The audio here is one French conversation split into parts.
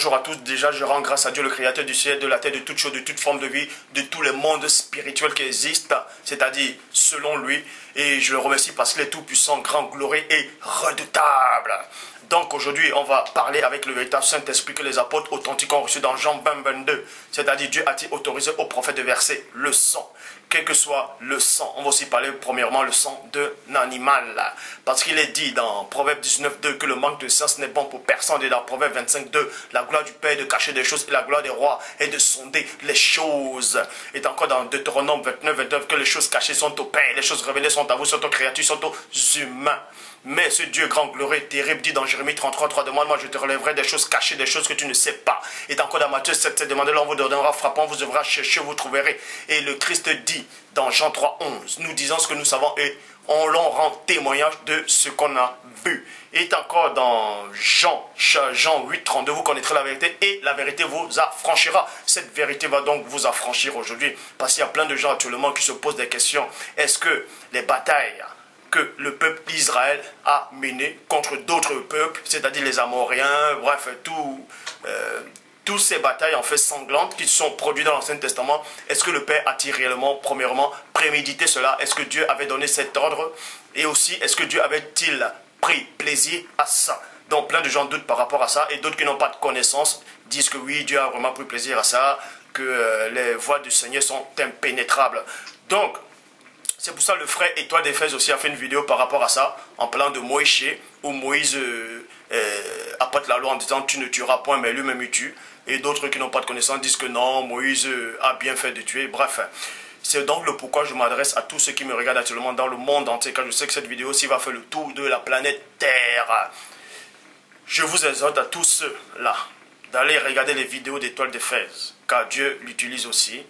bonjour à tous. Déjà, je rends grâce à Dieu, le créateur du ciel, de la terre, de toutes choses, de toute forme de vie, de tous les mondes spirituels qui existent, c'est-à-dire selon lui. Et je le remercie parce qu'il est tout puissant, grand, glorieux et redoutable. Donc aujourd'hui, on va parler avec le véritable Saint-Esprit que les apôtres authentiques ont reçu dans Jean 20, 22. C'est-à-dire Dieu a-t-il autorisé au prophète de verser le sang, quel que soit le sang. On va aussi parler premièrement le sang d'un animal. Parce qu'il est dit dans Proverbe 19, 2 que le manque de sens n'est bon pour personne. Et dans Proverbe 25, 2, la gloire du Père est de cacher des choses et la gloire des rois est de sonder les choses. Et encore dans Deutéronome 29, 29 que les choses cachées sont au Père, les choses révélées sont à vous, sont aux créatures, sont aux humains. Mais ce Dieu grand, glorieux, terrible, dit dans Jérémie 33, 3, demande-moi, je te relèverai des choses cachées, des choses que tu ne sais pas. Et encore dans Matthieu 7, 7, demandez-le, on vous donnera, frappant, vous devrez chercher, vous trouverez. Et le Christ dit dans Jean 3, 11, nous disons ce que nous savons et on l'en rend témoignage de ce qu'on a vu. Et encore dans Jean 8, 32, vous connaîtrez la vérité et la vérité vous affranchira. Cette vérité va donc vous affranchir aujourd'hui. Parce qu'il y a plein de gens actuellement qui se posent des questions. Est-ce que les batailles que le peuple d'Israël a mené contre d'autres peuples, c'est-à-dire les Amoréens, bref, toutes ces batailles en fait sanglantes qui sont produites dans l'Ancien Testament, est-ce que le Père a-t-il réellement, premièrement, prémédité cela? Est-ce que Dieu avait donné cet ordre? Et aussi, est-ce que Dieu avait-il pris plaisir à ça? Donc plein de gens doutent par rapport à ça, et d'autres qui n'ont pas de connaissance disent que oui, Dieu a vraiment pris plaisir à ça, que les voies du Seigneur sont impénétrables. Donc, c'est pour ça que le frère Étoile d'Éphèse aussi a fait une vidéo par rapport à ça, en parlant de Moïse, où Moïse apporte la loi en disant tu ne tueras point, mais lui-même il tue. Et d'autres qui n'ont pas de connaissance disent que non, Moïse a bien fait de tuer. Bref, c'est donc le pourquoi je m'adresse à tous ceux qui me regardent actuellement dans le monde entier, car je sais que cette vidéo aussi va faire le tour de la planète Terre. Je vous exhorte à tous ceux-là d'aller regarder les vidéos d'Étoile d'Éphèse, car Dieu l'utilise aussi.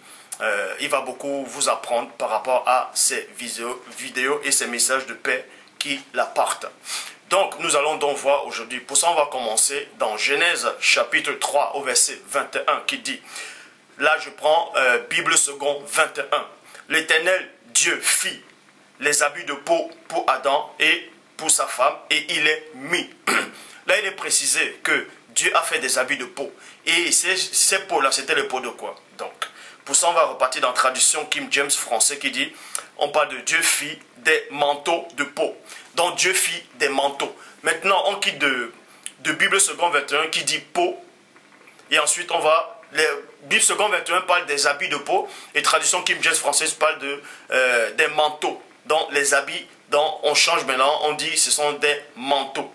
Il va beaucoup vous apprendre par rapport à ces vidéos et ces messages de paix qu'il apporte. Donc, nous allons donc voir aujourd'hui. Pour ça, on va commencer dans Genèse chapitre 3 au verset 21 qui dit, là je prends Bible second 21. L'Éternel Dieu fit les habits de peau pour Adam et pour sa femme et il est mis. Là, il est précisé que Dieu a fait des habits de peau. Et ces peaux-là, c'était les peaux de quoi? Donc, pour ça, on va repartir dans la traduction King James français qui dit, on parle de Dieu fit des manteaux de peau. Donc Dieu fit des manteaux. Maintenant, on quitte de Bible second 21 qui dit peau. Et ensuite, on va, Bible second 21 parle des habits de peau. Et traduction King James française parle des manteaux. Donc les habits, on change maintenant, on dit ce sont des manteaux.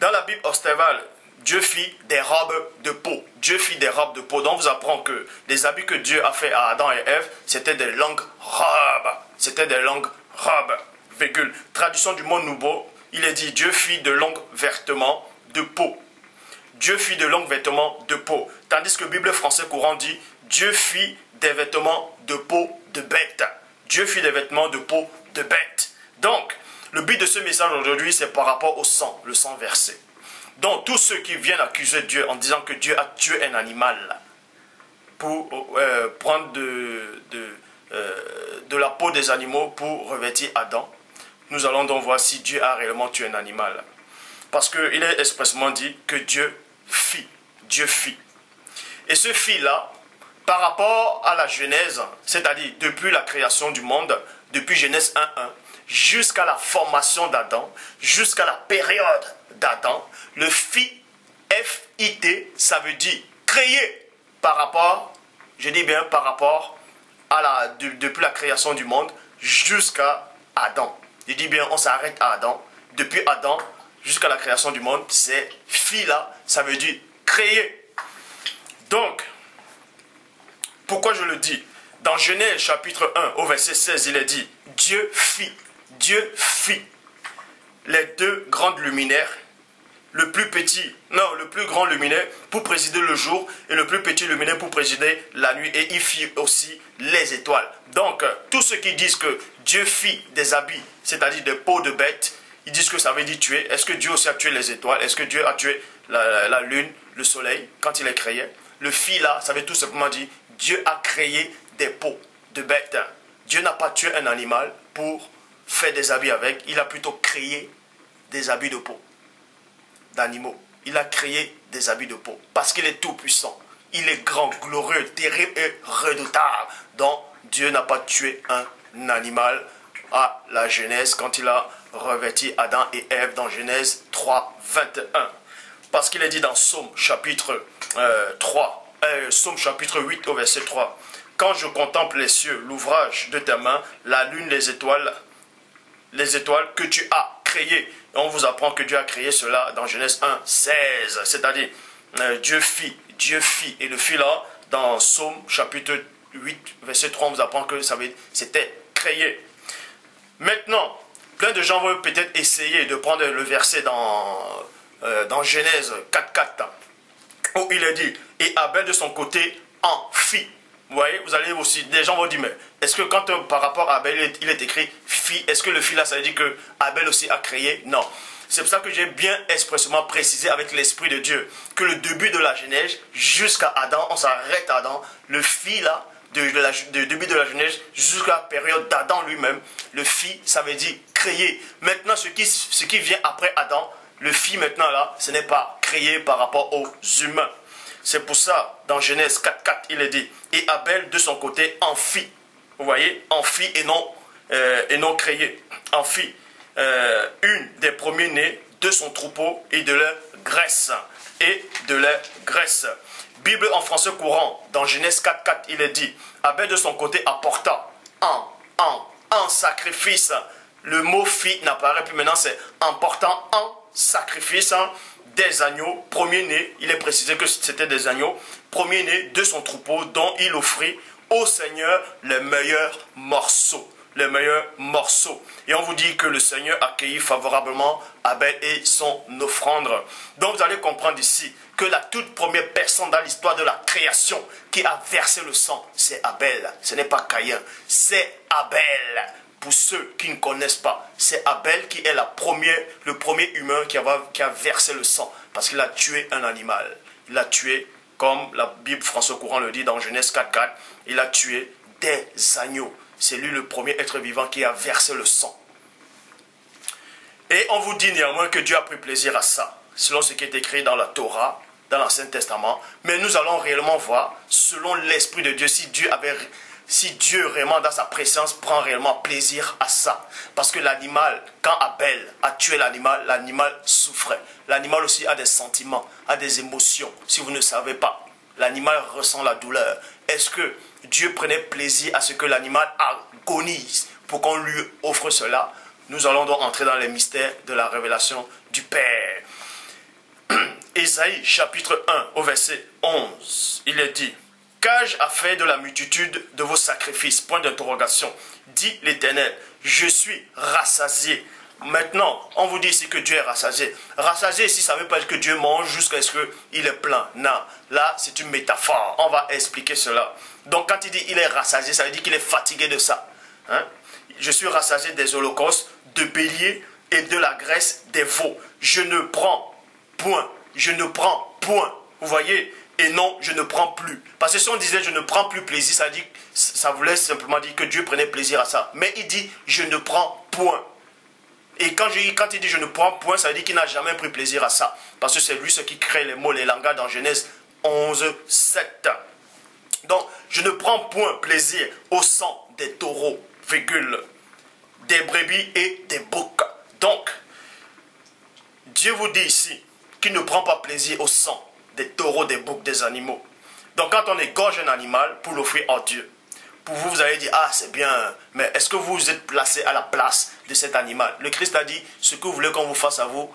Dans la Bible Ostéval, Dieu fit des robes de peau. Dieu fit des robes de peau. Donc, on vous apprend que les habits que Dieu a fait à Adam et Ève, c'était des longues robes. C'était des longues robes. Virgule. Traduction du mot nouveau, il est dit Dieu fit de longs vêtements de peau. Dieu fit de longs vêtements de peau. Tandis que Bible français courant dit Dieu fit des vêtements de peau de bête. Dieu fit des vêtements de peau de bête. Donc, le but de ce message aujourd'hui, c'est par rapport au sang, le sang versé. Donc, tous ceux qui viennent accuser Dieu en disant que Dieu a tué un animal pour prendre de la peau des animaux pour revêtir Adam, nous allons donc voir si Dieu a réellement tué un animal. Parce qu'il est expressément dit que Dieu fit. Dieu fit. Et ce fit-là, par rapport à la Genèse, c'est-à-dire depuis la création du monde, depuis Genèse 1.1, jusqu'à la formation d'Adam, jusqu'à la période d'Adam, le fit, F-I-T, ça veut dire créer par rapport, je dis bien par rapport à depuis la création du monde jusqu'à Adam. Je dis bien, on s'arrête à Adam. Depuis Adam jusqu'à la création du monde, c'est fit là, ça veut dire créer. Donc, pourquoi je le dis? Dans Genèse chapitre 1 au verset 16, il est dit, Dieu fit les deux grandes luminaires, le plus grand luminaire pour présider le jour et le plus petit luminaire pour présider la nuit, et il fit aussi les étoiles. Donc, tous ceux qui disent que Dieu fit des habits, c'est-à-dire des peaux de bêtes, ils disent que ça veut dire tuer. Est-ce que Dieu aussi a tué les étoiles? Est-ce que Dieu a tué la lune, le soleil, quand il les créait? Le fit là, ça veut tout simplement dire Dieu a créé des peaux de bêtes. Dieu n'a pas tué un animal pour faire des habits avec, il a plutôt créé des habits de peau d'animaux. Il a créé des habits de peau. Parce qu'il est tout puissant. Il est grand, glorieux, terrible et redoutable. Donc, Dieu n'a pas tué un animal à la Genèse quand il a revêti Adam et Ève dans Genèse 3, 21. Parce qu'il est dit dans Psaume chapitre 8 au verset 3. Quand je contemple les cieux, l'ouvrage de tes mains, la lune, les étoiles que tu as créées. Et on vous apprend que Dieu a créé cela dans Genèse 1, 16. C'est-à-dire, Dieu fit. Et le fit là, dans Psaume chapitre 8, verset 3, on vous apprend que c'était créé. Maintenant, plein de gens vont peut-être essayer de prendre le verset dans Genèse 4, 4, où il est dit, et Abel de son côté en fit. Vous voyez, vous allez aussi, des gens vont dire, mais est-ce que quand par rapport à Abel, il est écrit fit, est-ce que le fit là, ça veut dire que Abel aussi a créé? Non. C'est pour ça que j'ai bien expressément précisé avec l'Esprit de Dieu que le début de la Genèse jusqu'à Adam, on s'arrête à Adam, le fit là, du début de la Genèse jusqu'à la période d'Adam lui-même, le fit, ça veut dire créer. Maintenant, ce qui vient après Adam, le fit maintenant là, ce n'est pas créé par rapport aux humains. C'est pour ça, dans Genèse 4, 4, il est dit, et Abel de son côté en fit. Vous voyez, en fit et non créé. En fit une des premiers-nés de son troupeau et de leur graisse. Bible en français courant, dans Genèse 4, 4, il est dit, Abel de son côté apporta en sacrifice. Le mot fit n'apparaît plus maintenant, c'est en portant en sacrifice des agneaux, premier-né, il est précisé que c'était des agneaux, premier-né de son troupeau dont il offrit au Seigneur les meilleurs morceaux. Et on vous dit que le Seigneur accueillit favorablement Abel et son offrande. Donc vous allez comprendre ici que la toute première personne dans l'histoire de la création qui a versé le sang, c'est Abel. Ce n'est pas Caïn, c'est Abel. Pour ceux qui ne connaissent pas, c'est Abel qui est le premier humain qui a versé le sang. Parce qu'il a tué un animal. Il a tué, comme la Bible François Courant le dit dans Genèse 4, 4, il a tué des agneaux. C'est lui le premier être vivant qui a versé le sang. Et on vous dit néanmoins que Dieu a pris plaisir à ça, selon ce qui est écrit dans la Torah, dans l'Ancien Testament. Mais nous allons réellement voir, selon l'Esprit de Dieu, si Dieu vraiment dans sa présence prend réellement plaisir à ça. Parce que l'animal, quand Abel a tué l'animal, l'animal souffrait. L'animal aussi a des sentiments, a des émotions, si vous ne savez pas. L'animal ressent la douleur. Est-ce que Dieu prenait plaisir à ce que l'animal agonise pour qu'on lui offre cela? Nous allons donc entrer dans les mystères de la révélation du Père. Ésaïe chapitre 1 au verset 11, il est dit, « Qu'ai-je à faire de la multitude de vos sacrifices ?» Point d'interrogation. Dit l'Éternel, « Je suis rassasié. » Maintenant, on vous dit ici que Dieu est rassasié. Rassasié ici, ça ne veut pas dire que Dieu mange jusqu'à ce qu'il est plein. Non, là, c'est une métaphore. On va expliquer cela. Donc, quand il dit qu'il est rassasié, ça veut dire qu'il est fatigué de ça. Hein? Je suis rassasié des holocaustes, de béliers et de la graisse des veaux. Je ne prends point. Vous voyez? Et non, je ne prends plus. Parce que si on disait je ne prends plus plaisir, ça voulait simplement dire que Dieu prenait plaisir à ça. Mais il dit je ne prends point. Et quand il dit je ne prends point, ça veut dire qu'il n'a jamais pris plaisir à ça. Parce que c'est lui ce qui crée les mots, les langages dans Genèse 11, 7. Donc, je ne prends point plaisir au sang des taureaux, des brebis et des boucs. Donc, Dieu vous dit ici qu'il ne prend pas plaisir au sang des taureaux, des boucs, des animaux. Donc, quand on égorge un animal pour l'offrir à Dieu, pour vous, vous allez dire, ah, c'est bien, mais est-ce que vous êtes placé à la place de cet animal? Le Christ a dit, ce que vous voulez qu'on vous fasse à vous,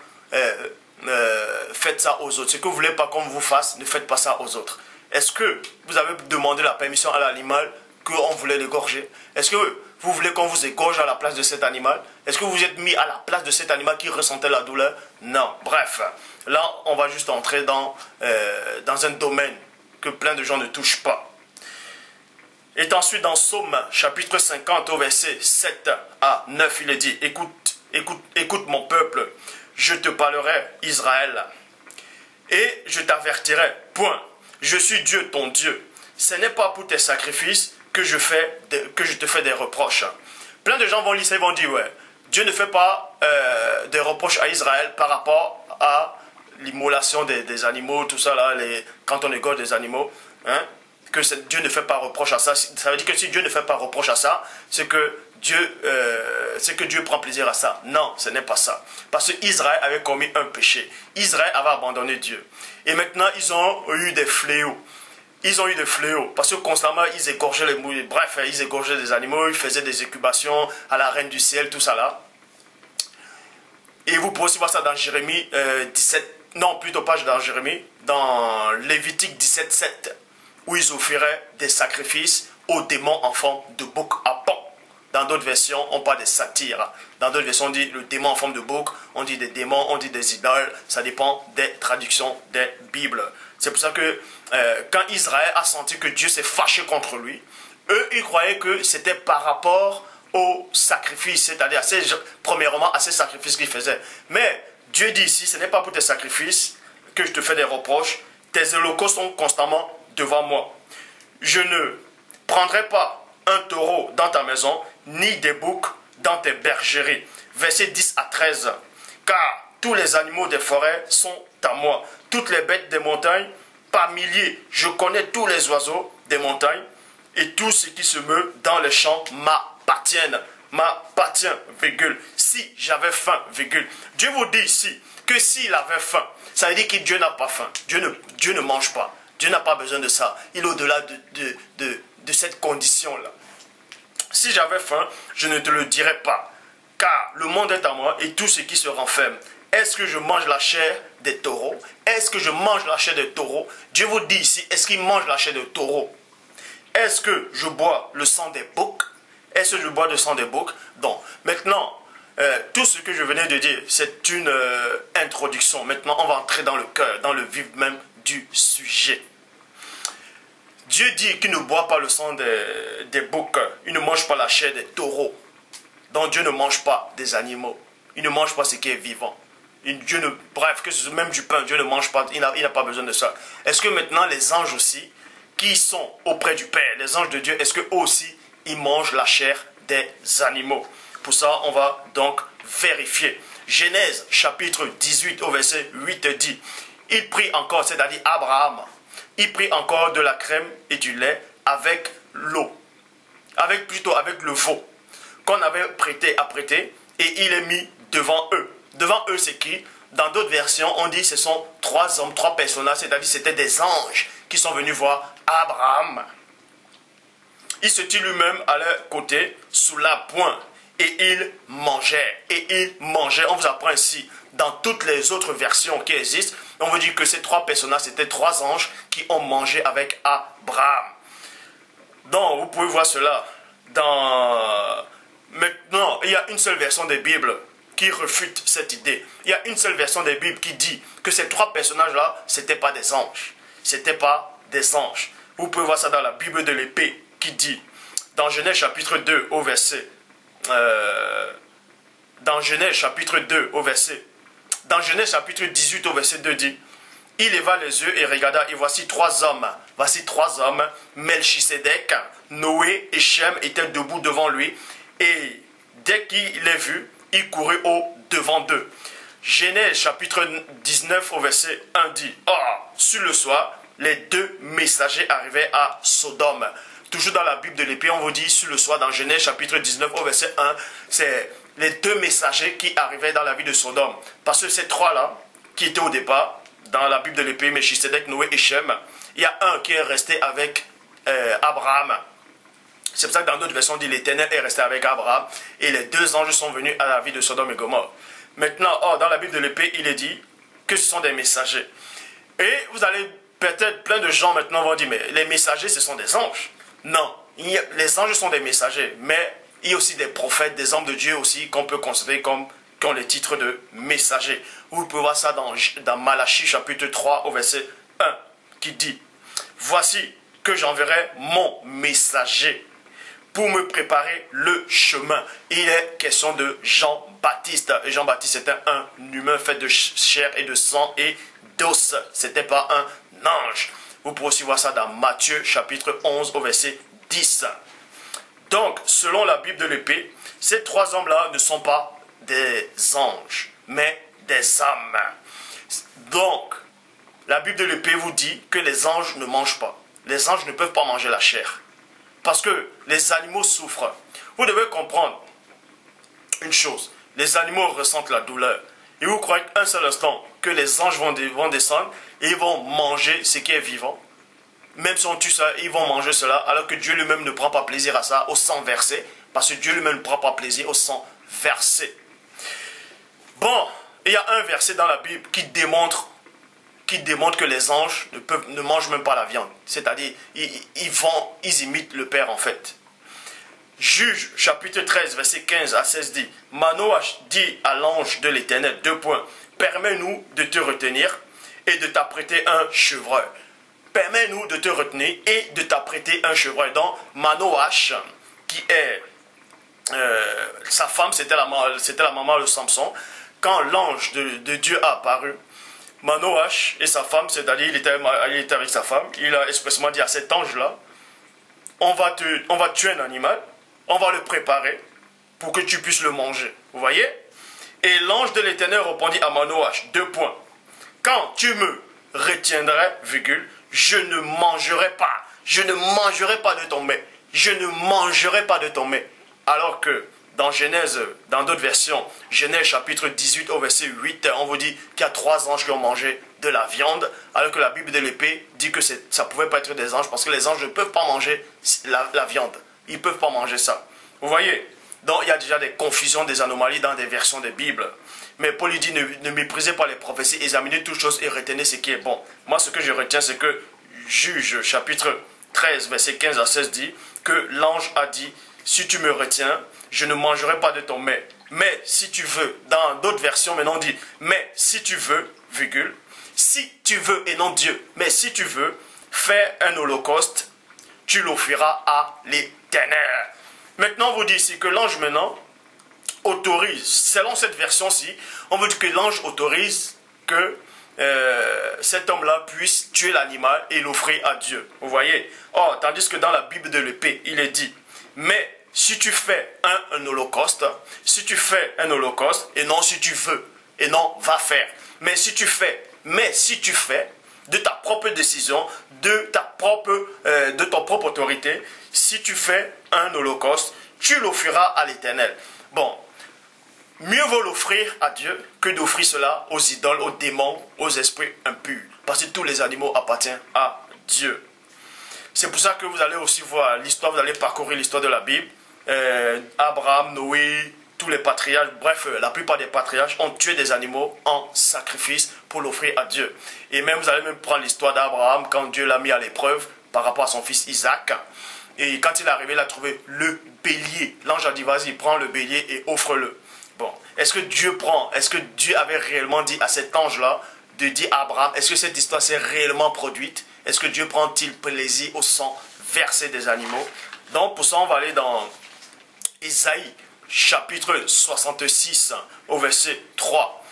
faites ça aux autres. Ce que vous voulez pas qu'on vous fasse, ne faites pas ça aux autres. Est-ce que vous avez demandé la permission à l'animal qu'on voulait l'égorger? Est-ce que vous voulez qu'on vous égorge à la place de cet animal? Est-ce que vous vous êtes mis à la place de cet animal qui ressentait la douleur? Non. Bref, là, on va juste entrer dans un domaine que plein de gens ne touchent pas. Et ensuite, dans Psaume chapitre 50, au verset 7 à 9, il est dit, écoute mon peuple, je te parlerai, Israël, et je t'avertirai, point. Je suis Dieu, ton Dieu. Ce n'est pas pour tes sacrifices que je te fais des reproches. Plein de gens vont lire ça et vont dire, ouais, Dieu ne fait pas des reproches à Israël par rapport à l'immolation des animaux, tout ça là, quand on égorge des animaux, hein, que Dieu ne fait pas reproche à ça. Ça veut dire que si Dieu ne fait pas reproche à ça, c'est que Dieu prend plaisir à ça. Non, ce n'est pas ça. Parce qu'Israël avait commis un péché. Israël avait abandonné Dieu. Et maintenant, ils ont eu des fléaux. Ils ont eu des fléaux. Parce que constamment, ils égorgeaient les mouilles. Bref, ils égorgeaient des animaux, ils faisaient des incubations à la reine du ciel, tout ça là. Et vous pouvez aussi voir ça dans Jérémie 17. Non, plutôt pas dans Jérémie. Dans Lévitique 17:7. Où ils offraient des sacrifices aux démons en forme de bouc à pan. Dans d'autres versions, on parle des satyres. Dans d'autres versions, on dit le démon en forme de bouc, on dit des démons, on dit des idoles. Ça dépend des traductions des Bibles. C'est pour ça que quand Israël a senti que Dieu s'est fâché contre lui, eux, ils croyaient que c'était par rapport au sacrifice, c'est-à-dire premièrement à ces sacrifices qu'ils faisaient. Mais Dieu dit ici, ce n'est pas pour tes sacrifices que je te fais des reproches. Tes holocaustes sont constamment devant moi. Je ne prendrai pas un taureau dans ta maison, ni des boucs dans tes bergeries. Versets 10 à 13. Car tous les animaux des forêts sont à moi. Toutes les bêtes des montagnes, par milliers. Je connais tous les oiseaux des montagnes, et tout ce qui se meut dans les champs m'appartiennent. M'appartient, virgule. Si j'avais faim, virgule. Dieu vous dit ici que s'il avait faim, ça veut dire que Dieu n'a pas faim. Dieu ne mange pas. Dieu n'a pas besoin de ça. Il est au-delà de cette condition-là. Si j'avais faim, je ne te le dirais pas. Car le monde est à moi et tout ce qui se renferme. Est-ce que je mange la chair des taureaux? Est-ce que je mange la chair des taureaux? Dieu vous dit ici, est-ce qu'il mange la chair des taureaux? Est-ce que je bois le sang des boucs? Est-ce que je bois le sang des boucs? Donc, maintenant, tout ce que je venais de dire, c'est une introduction. Maintenant, on va entrer dans le cœur, dans le vif même du sujet. Dieu dit qu'il ne boit pas le sang des boucs, il ne mange pas la chair des taureaux. Donc Dieu ne mange pas des animaux, il ne mange pas ce qui est vivant. Bref, que ce même du pain, Dieu ne mange pas, il n'a pas besoin de ça. Est-ce que maintenant les anges aussi, qui sont auprès du Père, les anges de Dieu, est-ce qu'eux aussi, ils mangent la chair des animaux? Pour ça, on va donc vérifier. Genèse chapitre 18 au verset 8 dit, il prit encore, c'est-à-dire Abraham, il prit encore de la crème et du lait avec l'eau, avec le veau, qu'on avait prêté à prêter, et il est mis devant eux. Devant eux, c'est qui? Dans d'autres versions, on dit que ce sont trois hommes, trois personnages, c'est-à-dire c'était des anges qui sont venus voir Abraham. Il se tient lui-même à leur côté, sous la pointe, et il mangeait. Et il mangeait, on vous apprend ici, dans toutes les autres versions qui existent, on vous dit que ces trois personnages, c'était trois anges qui ont mangé avec Abraham. Donc, vous pouvez voir cela dans... Maintenant, il y a une seule version des Bibles qui refute cette idée. Il y a une seule version des Bibles qui dit que ces trois personnages-là, ce n'étaient pas des anges. Ce n'étaient pas des anges. Vous pouvez voir ça dans la Bible de l'épée qui dit, dans Genèse chapitre 2 au verset... dans Genèse chapitre 2 au verset... Dans Genèse chapitre 18 au verset 2 dit, il leva les yeux et regarda, et voici trois hommes, Melchisédek, Noé et Shem étaient debout devant lui, et dès qu'il les vit, il courut au-devant d'eux. Genèse chapitre 19 au verset 1 dit, or, sur le soir, les deux messagers arrivaient à Sodome. Toujours dans la Bible de l'épée, on vous dit sur le soir, dans Genèse chapitre 19 au verset 1, c'est les deux messagers qui arrivaient dans la ville de Sodome. Parce que ces trois-là, qui étaient au départ, dans la Bible de l'épée, Melchisédek, Noé et Shem, il y a un qui est resté avec Abraham. C'est pour ça que dans d'autres versions, on dit l'Éternel est resté avec Abraham, et les deux anges sont venus à la ville de Sodome et Gomorrhe. Maintenant, dans la Bible de l'épée, il est dit que ce sont des messagers. Et vous allez, peut-être plein de gens maintenant vont dire, mais les messagers, ce sont des anges. Non, les anges sont des messagers, mais il y a aussi des prophètes, des hommes de Dieu aussi, qu'on peut considérer comme qui ont les titres de messagers. Vous pouvez voir ça dans Malachie chapitre 3 au verset 1, qui dit, voici que j'enverrai mon messager pour me préparer le chemin. Il est question de Jean-Baptiste. Et Jean-Baptiste était un humain fait de chair et de sang et d'os. Ce n'était pas un ange. Vous pouvez aussi voir ça dans Matthieu chapitre 11 au verset 10. Donc, selon la Bible de l'épée, ces trois hommes-là ne sont pas des anges, mais des âmes. Donc, la Bible de l'épée vous dit que les anges ne mangent pas. Les anges ne peuvent pas manger la chair. Parce que les animaux souffrent. Vous devez comprendre une chose. Les animaux ressentent la douleur. Et vous croyez qu'un seul instant que les anges vont descendre et ils vont manger ce qui est vivant. Même si on tue ça, ils vont manger cela, alors que Dieu lui-même ne prend pas plaisir à ça, au sang versé. Parce que Dieu lui-même ne prend pas plaisir au sang versé. Bon, il y a un verset dans la Bible qui démontre que les anges ne mangent même pas la viande. C'est-à-dire, ils imitent le Père en fait. Juge, chapitre 13, verset 15 à 16 dit, Manoah dit à l'ange de l'Éternel, 2 points, permets-nous de te retenir et de t'apprêter un chevreuil. Permets-nous de te retenir et de t'apprêter un chevreuil. Donc, Manoah, qui est sa femme, c'était la maman de Samson, quand l'ange de Dieu a apparu, Manoah et sa femme, c'est-à-dire il était avec sa femme, il a expressément dit à cet ange-là, on va tuer un animal, on va le préparer pour que tu puisses le manger. Vous voyez? Et l'ange de l'Éternel répondit à Manoah, 2 points. Quand tu me retiendrais, virgule, je ne mangerai pas de ton mets. Je ne mangerai pas de ton mets. Alors que dans Genèse, dans d'autres versions, Genèse chapitre 18 au verset 8, on vous dit qu'il y a 3 anges qui ont mangé de la viande, alors que la Bible de l'épée dit que ça ne pouvait pas être des anges, parce que les anges ne peuvent pas manger la viande. Ils ne peuvent pas manger ça. Vous voyez? Donc il y a déjà des confusions, des anomalies dans des versions des Bibles. Mais Paul lui dit, ne méprisez pas les prophéties, examinez toutes choses et retenez ce qui est bon. Moi, ce que je retiens, c'est que Juge, chapitre 13, verset 15 à 16 dit que l'ange a dit, si tu me retiens, je ne mangerai pas de ton mets. Mais si tu veux, dans d'autres versions, maintenant on dit, mais si tu veux, virgule, si tu veux, et non Dieu, mais si tu veux, fais un holocauste, tu l'offriras à l'Éternel. Maintenant, on vous dit ici que l'ange maintenant autorise, selon cette version-ci, on veut dire que l'ange autorise que cet homme-là puisse tuer l'animal et l'offrir à Dieu. Vous voyez? Or, tandis que dans la Bible de l'épée, il est dit, mais si tu fais un holocauste, et non si tu veux, et non va faire, mais si tu fais, de ta propre décision, de ton propre autorité, si tu fais un holocauste, tu l'offriras à l'Éternel. Bon, mieux vaut l'offrir à Dieu que d'offrir cela aux idoles, aux démons, aux esprits impurs. Parce que tous les animaux appartiennent à Dieu. C'est pour ça que vous allez aussi voir l'histoire, vous allez parcourir l'histoire de la Bible. Abraham, Noé, tous les patriarches, bref, la plupart des patriarches ont tué des animaux en sacrifice pour l'offrir à Dieu. Et même, vous allez même prendre l'histoire d'Abraham quand Dieu l'a mis à l'épreuve par rapport à son fils Isaac. Et quand il est arrivé, il a trouvé le bélier. L'ange a dit, vas-y, prends le bélier et offre-le. Bon, est-ce que Dieu avait réellement dit à cet ange-là de dire à Abraham, est-ce que cette histoire s'est réellement produite? Est-ce que Dieu prend-il plaisir au sang versé des animaux? Donc, pour ça, on va aller dans Ésaïe, chapitre 66, au verset 3,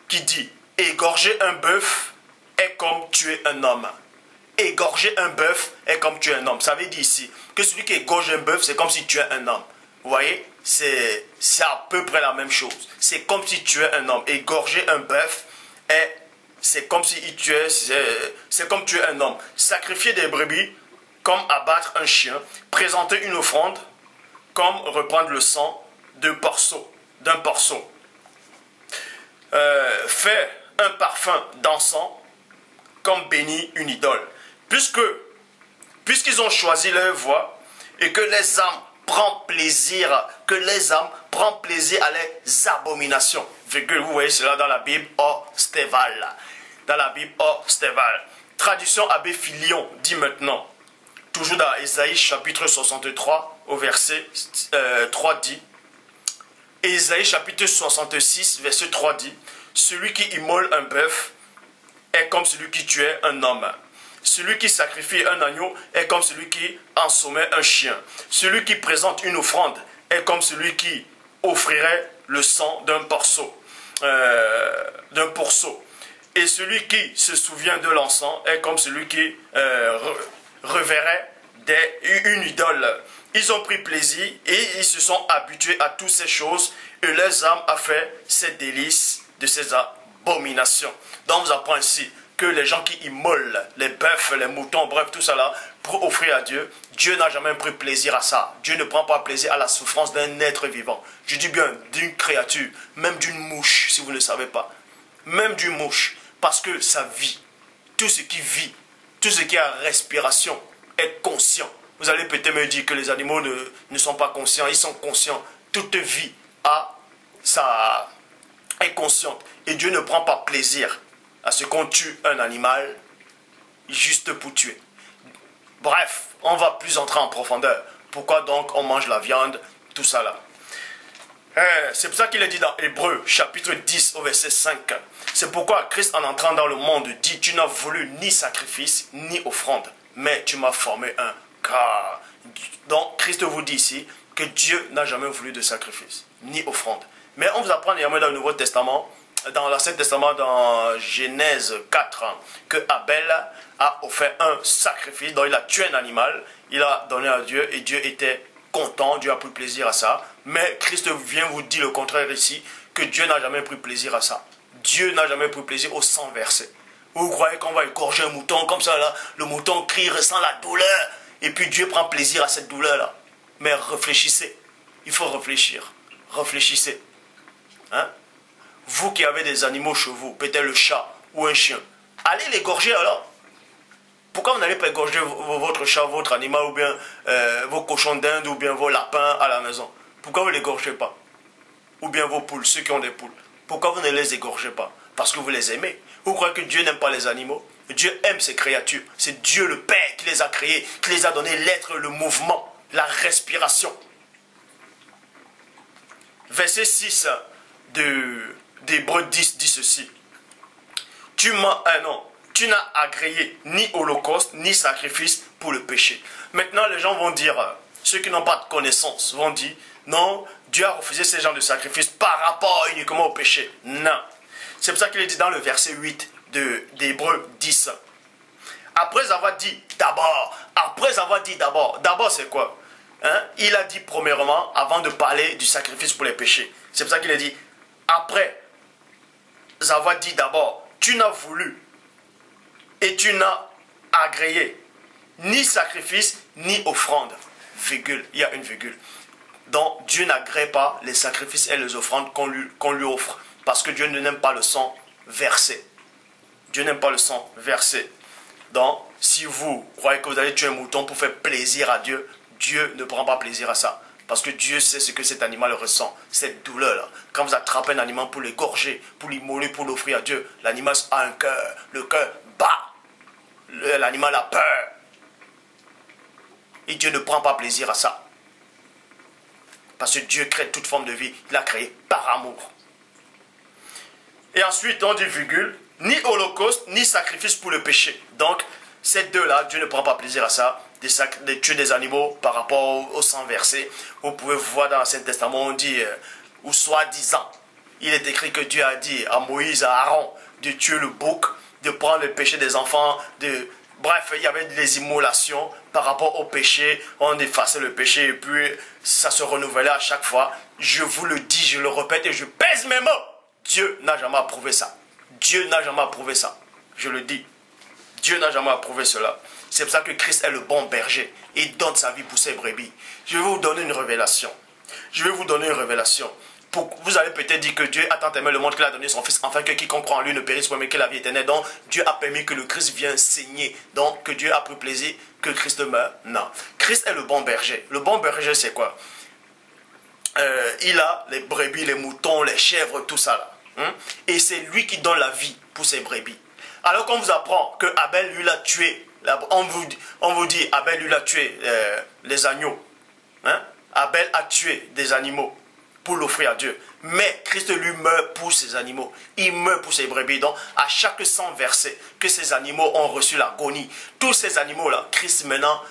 qui dit, égorger un bœuf est comme tuer un homme. Égorger un bœuf est comme tuer un homme. Ça veut dire ici que celui qui égorge un bœuf, c'est comme si tuait un homme. Vous voyez, c'est à peu près la même chose. C'est comme si tuait un homme. Égorger un bœuf, c'est comme si c'est comme tuer un homme. Sacrifier des brebis, comme abattre un chien. Présenter une offrande, comme reprendre le sang d'un porceau. Faire un parfum d'encens, comme bénir une idole. Puisqu'ils ont choisi leur voie et que les âmes prennent plaisir à les abominations. Virgule, vous voyez cela dans la Bible Orsteval. Traduction Abbé Filion dit maintenant, toujours dans Ésaïe chapitre 63 au verset 3 dit, Ésaïe chapitre 66 verset 3 dit, celui qui immole un bœuf est comme celui qui tuait un homme. Celui qui sacrifie un agneau est comme celui qui ensommait un chien. Celui qui présente une offrande est comme celui qui offrirait le sang d'un porceau. Et celui qui se souvient de l'encens est comme celui qui reverrait une idole. Ils ont pris plaisir et ils se sont habitués à toutes ces choses et leurs âmes a fait ces délices de ces abominations. abomination. Donc on vous apprend ici que les gens qui immolent les bœufs, les moutons, bref, tout ça là, pour offrir à Dieu, Dieu n'a jamais pris plaisir à ça. Dieu ne prend pas plaisir à la souffrance d'un être vivant. Je dis bien d'une créature, même d'une mouche, si vous ne savez pas. Même d'une mouche, parce que ça vit. Tout ce qui vit, tout ce qui a respiration est conscient. Vous allez peut-être me dire que les animaux ne sont pas conscients, ils sont conscients. Toute vie est consciente. Et Dieu ne prend pas plaisir à ce qu'on tue un animal juste pour tuer. Bref, on va plus entrer en profondeur. Pourquoi donc on mange la viande, tout ça là. C'est pour ça qu'il est dit dans Hébreux, chapitre 10, au verset 5. C'est pourquoi Christ, en entrant dans le monde, dit, tu n'as voulu ni sacrifice, ni offrande, mais tu m'as formé un cas. Donc, Christ vous dit ici que Dieu n'a jamais voulu de sacrifice, ni offrande. Mais on vous apprend également dans le Nouveau Testament, dans l'Ancien Testament, dans Genèse 4, que Abel a offert un sacrifice, donc il a tué un animal, il a donné à Dieu, et Dieu était content, Dieu a pris plaisir à ça. Mais Christ vient vous dire le contraire ici, que Dieu n'a jamais pris plaisir à ça. Dieu n'a jamais pris plaisir au sang versé. Vous croyez qu'on va égorger un mouton comme ça, là, le mouton crie, ressent la douleur, et puis Dieu prend plaisir à cette douleur-là. Mais réfléchissez, il faut réfléchir, réfléchissez. Hein? Vous qui avez des animaux chez vous, peut-être le chat ou un chien, allez l'égorger alors. Pourquoi vous n'allez pas égorger votre chat, votre animal, ou bien vos cochons d'Inde, ou bien vos lapins à la maison? Pourquoi vous ne les égorgez pas? Ou bien vos poules, ceux qui ont des poules. Pourquoi vous ne les égorgez pas? Parce que vous les aimez. Vous croyez que Dieu n'aime pas les animaux? Dieu aime ses créatures. C'est Dieu le Père qui les a créés, qui les a donné l'être, le mouvement, la respiration. Verset 6 d'Hébreux 10 dit ceci. Tu n'as agréé ni holocauste, ni sacrifice pour le péché. Maintenant, les gens vont dire, ceux qui n'ont pas de connaissance, vont dire, non, Dieu a refusé ces genres de sacrifices par rapport uniquement au péché. Non. C'est pour ça qu'il est dit dans le verset 8 d'Hébreux 10. Après avoir dit d'abord, d'abord c'est quoi? Il a dit premièrement, avant de parler du sacrifice pour les péchés. C'est pour ça qu'il a dit, après avoir dit d'abord, tu n'as voulu et tu n'as agréé ni sacrifice ni offrande. Virgule, il y a une virgule. Donc Dieu n'agrée pas les sacrifices et les offrandes qu'on lui offre. Parce que Dieu n'aime pas le sang versé. Dieu n'aime pas le sang versé. Donc, si vous croyez que vous allez tuer un mouton pour faire plaisir à Dieu, Dieu ne prend pas plaisir à ça. Parce que Dieu sait ce que cet animal ressent, cette douleur-là. Quand vous attrapez un animal pour l'égorger, pour l'immoler, pour l'offrir à Dieu, l'animal a un cœur. Le cœur bat. L'animal a peur. Et Dieu ne prend pas plaisir à ça. Parce que Dieu crée toute forme de vie. Il l'a créé par amour. Et ensuite, on dit virgule, ni holocauste, ni sacrifice pour le péché. Donc, ces deux-là, Dieu ne prend pas plaisir à ça, de tuer des animaux par rapport au sang versé. Vous pouvez voir dans l'Ancien Testament, on dit, ou soi-disant, il est écrit que Dieu a dit à Moïse, à Aaron, de tuer le bouc, de prendre le péché des enfants, Bref, il y avait des immolations par rapport au péché, on effaçait le péché et puis ça se renouvelait à chaque fois. Je vous le dis, je le répète et je pèse mes mots. Dieu n'a jamais approuvé ça. Dieu n'a jamais approuvé ça. Je le dis. Dieu n'a jamais approuvé cela. C'est pour ça que Christ est le bon berger. Il donne sa vie pour ses brebis. Je vais vous donner une révélation. Je vais vous donner une révélation. Vous allez peut-être dire que Dieu a tant aimé le monde qu'il a donné son Fils, afin que quiconque croit en lui ne périsse pas, mais qu'il ait la vie éternelle. Donc, Dieu a permis que le Christ vienne saigner. Donc, que Dieu a pris plaisir que Christ meure. Non. Christ est le bon berger. Le bon berger, c'est quoi? Il a les brebis, les moutons, les chèvres, tout ça là. Et c'est lui qui donne la vie pour ses brebis. Alors qu'on vous apprend que Abel lui l'a tué, on vous dit Abel lui l'a tué les agneaux. Abel a tué des animaux pour l'offrir à Dieu. Mais Christ lui meurt pour ses animaux. Il meurt pour ses brebis. Donc, à chaque sang versé que ces animaux ont reçu l'agonie, tous ces animaux-là, Christ maintenant,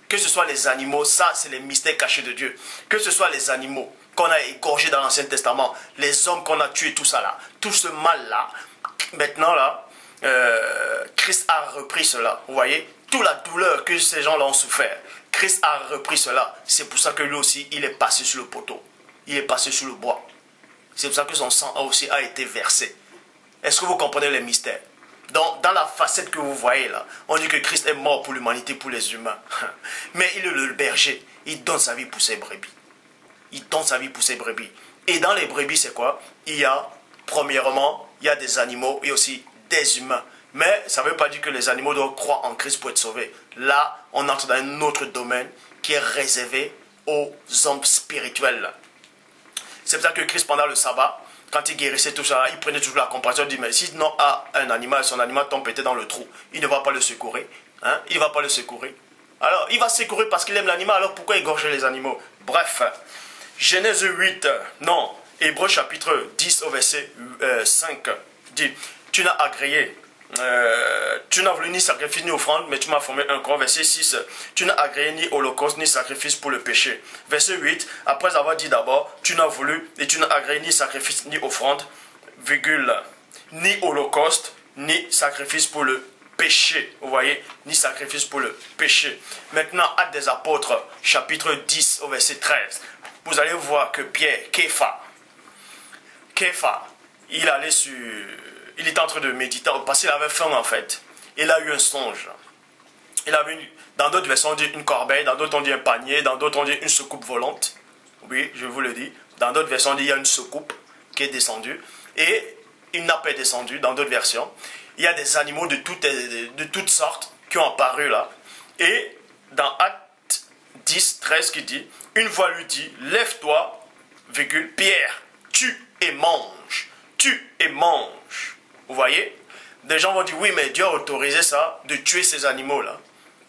que ce soit les animaux, ça c'est les mystères cachés de Dieu. Que ce soit les animaux qu'on a égorgés dans l'Ancien Testament, les hommes qu'on a tués, tout ça là, tout ce mal-là, maintenant là, Christ a repris cela. Vous voyez, toute la douleur que ces gens-là ont souffert, Christ a repris cela. C'est pour ça que lui aussi, il est passé sur le poteau. Il est passé sur le bois. C'est pour ça que son sang aussi a été versé. Est-ce que vous comprenez les mystères? Donc, dans la facette que vous voyez là, on dit que Christ est mort pour l'humanité, pour les humains. Mais il est le berger. Il donne sa vie pour ses brebis. Il donne sa vie pour ses brebis. Et dans les brebis, c'est quoi? Il y a, premièrement, il y a des animaux et aussi des humains. Mais ça ne veut pas dire que les animaux doivent croire en Christ pour être sauvés. Là, on entre dans un autre domaine qui est réservé aux hommes spirituels. C'est pour ça que Christ, pendant le sabbat, quand il guérissait tout ça, il prenait toujours la compassion, il dit, mais si non a un animal, son animal tombe peut-être dans le trou, il ne va pas le secourir. Hein? Il ne va pas le secourir. Alors, il va secourir parce qu'il aime l'animal, alors pourquoi égorger les animaux? Bref, Genèse 8, non, Hébreux chapitre 10 au verset 5, dit, tu n'as agréé, tu n'as voulu ni sacrifice ni offrande, mais tu m'as formé un corps. Verset 6, tu n'as agréé ni holocauste ni sacrifice pour le péché. Verset 8, après avoir dit d'abord, tu n'as voulu et tu n'as agréé ni sacrifice ni offrande, virgule, ni holocauste ni sacrifice pour le péché. Vous voyez, ni sacrifice pour le péché. Maintenant, Actes des Apôtres, chapitre 10 au verset 13, vous allez voir que Pierre, Képha, il était en train de méditer, parce qu'il avait faim en fait. Il a eu un songe. Il avait dans d'autres versions on dit une corbeille, dans d'autres on dit un panier, dans d'autres on dit une soucoupe volante. Oui, je vous le dis. Dans d'autres versions on dit il y a une soucoupe qui est descendue. Et une nappe est descendue, dans d'autres versions. Il y a des animaux de toutes sortes qui ont apparu là. Et dans Actes 10, 13 qui dit, une voix lui dit, lève-toi, virgule, Pierre, tue et mange. Tue et mange. Vous voyez? Des gens vont dire, oui, mais Dieu a autorisé ça, de tuer ces animaux-là.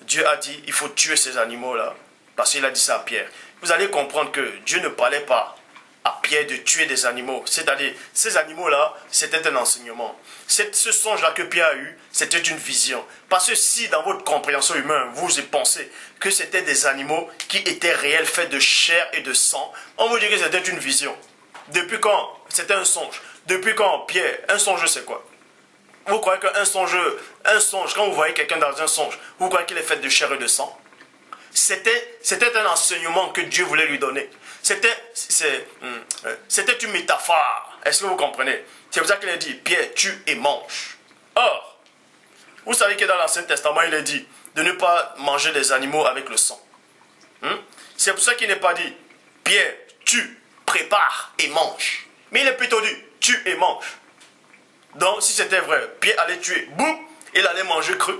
Dieu a dit, il faut tuer ces animaux-là, parce qu'il a dit ça à Pierre. Vous allez comprendre que Dieu ne parlait pas à Pierre de tuer des animaux. C'est-à-dire, ces animaux-là, c'était un enseignement. Ce songe-là que Pierre a eu, c'était une vision. Parce que si, dans votre compréhension humaine, vous pensez que c'était des animaux qui étaient réels, faits de chair et de sang, on vous dit que c'était une vision. Depuis quand? C'était un songe. Depuis quand, Pierre? Un songe, c'est quoi? Vous croyez qu'un songe, quand vous voyez quelqu'un dans un songe, vous croyez qu'il est fait de chair et de sang? C'était un enseignement que Dieu voulait lui donner. C'était une métaphore. Est-ce que vous comprenez? C'est pour ça qu'il a dit, Pierre, tue et mange. Or, vous savez que dans l'Ancien Testament, il est dit de ne pas manger des animaux avec le sang. C'est pour ça qu'il n'est pas dit, Pierre, tue, prépare et mange. Mais il est plutôt dit, tue et mange. Donc, si c'était vrai, Pierre allait tuer, boum, il allait manger cru.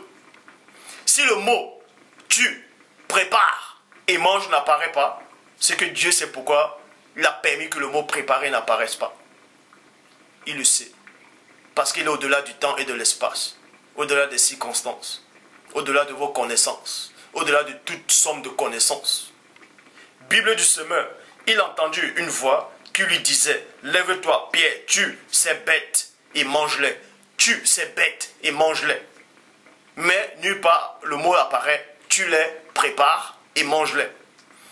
Si le mot tue, prépare et mange n'apparaît pas, c'est que Dieu sait pourquoi il a permis que le mot préparer n'apparaisse pas. Il le sait. Parce qu'il est au-delà du temps et de l'espace, au-delà des circonstances, au-delà de vos connaissances, au-delà de toute somme de connaissances. Bible du semeur, il a entendu une voix qui lui disait, lève-toi, Pierre, tue ces bêtes et mange-les. Tue ces bêtes et mange-les. Mais nulle part le mot apparaît, tue-les, prépare et mange-les.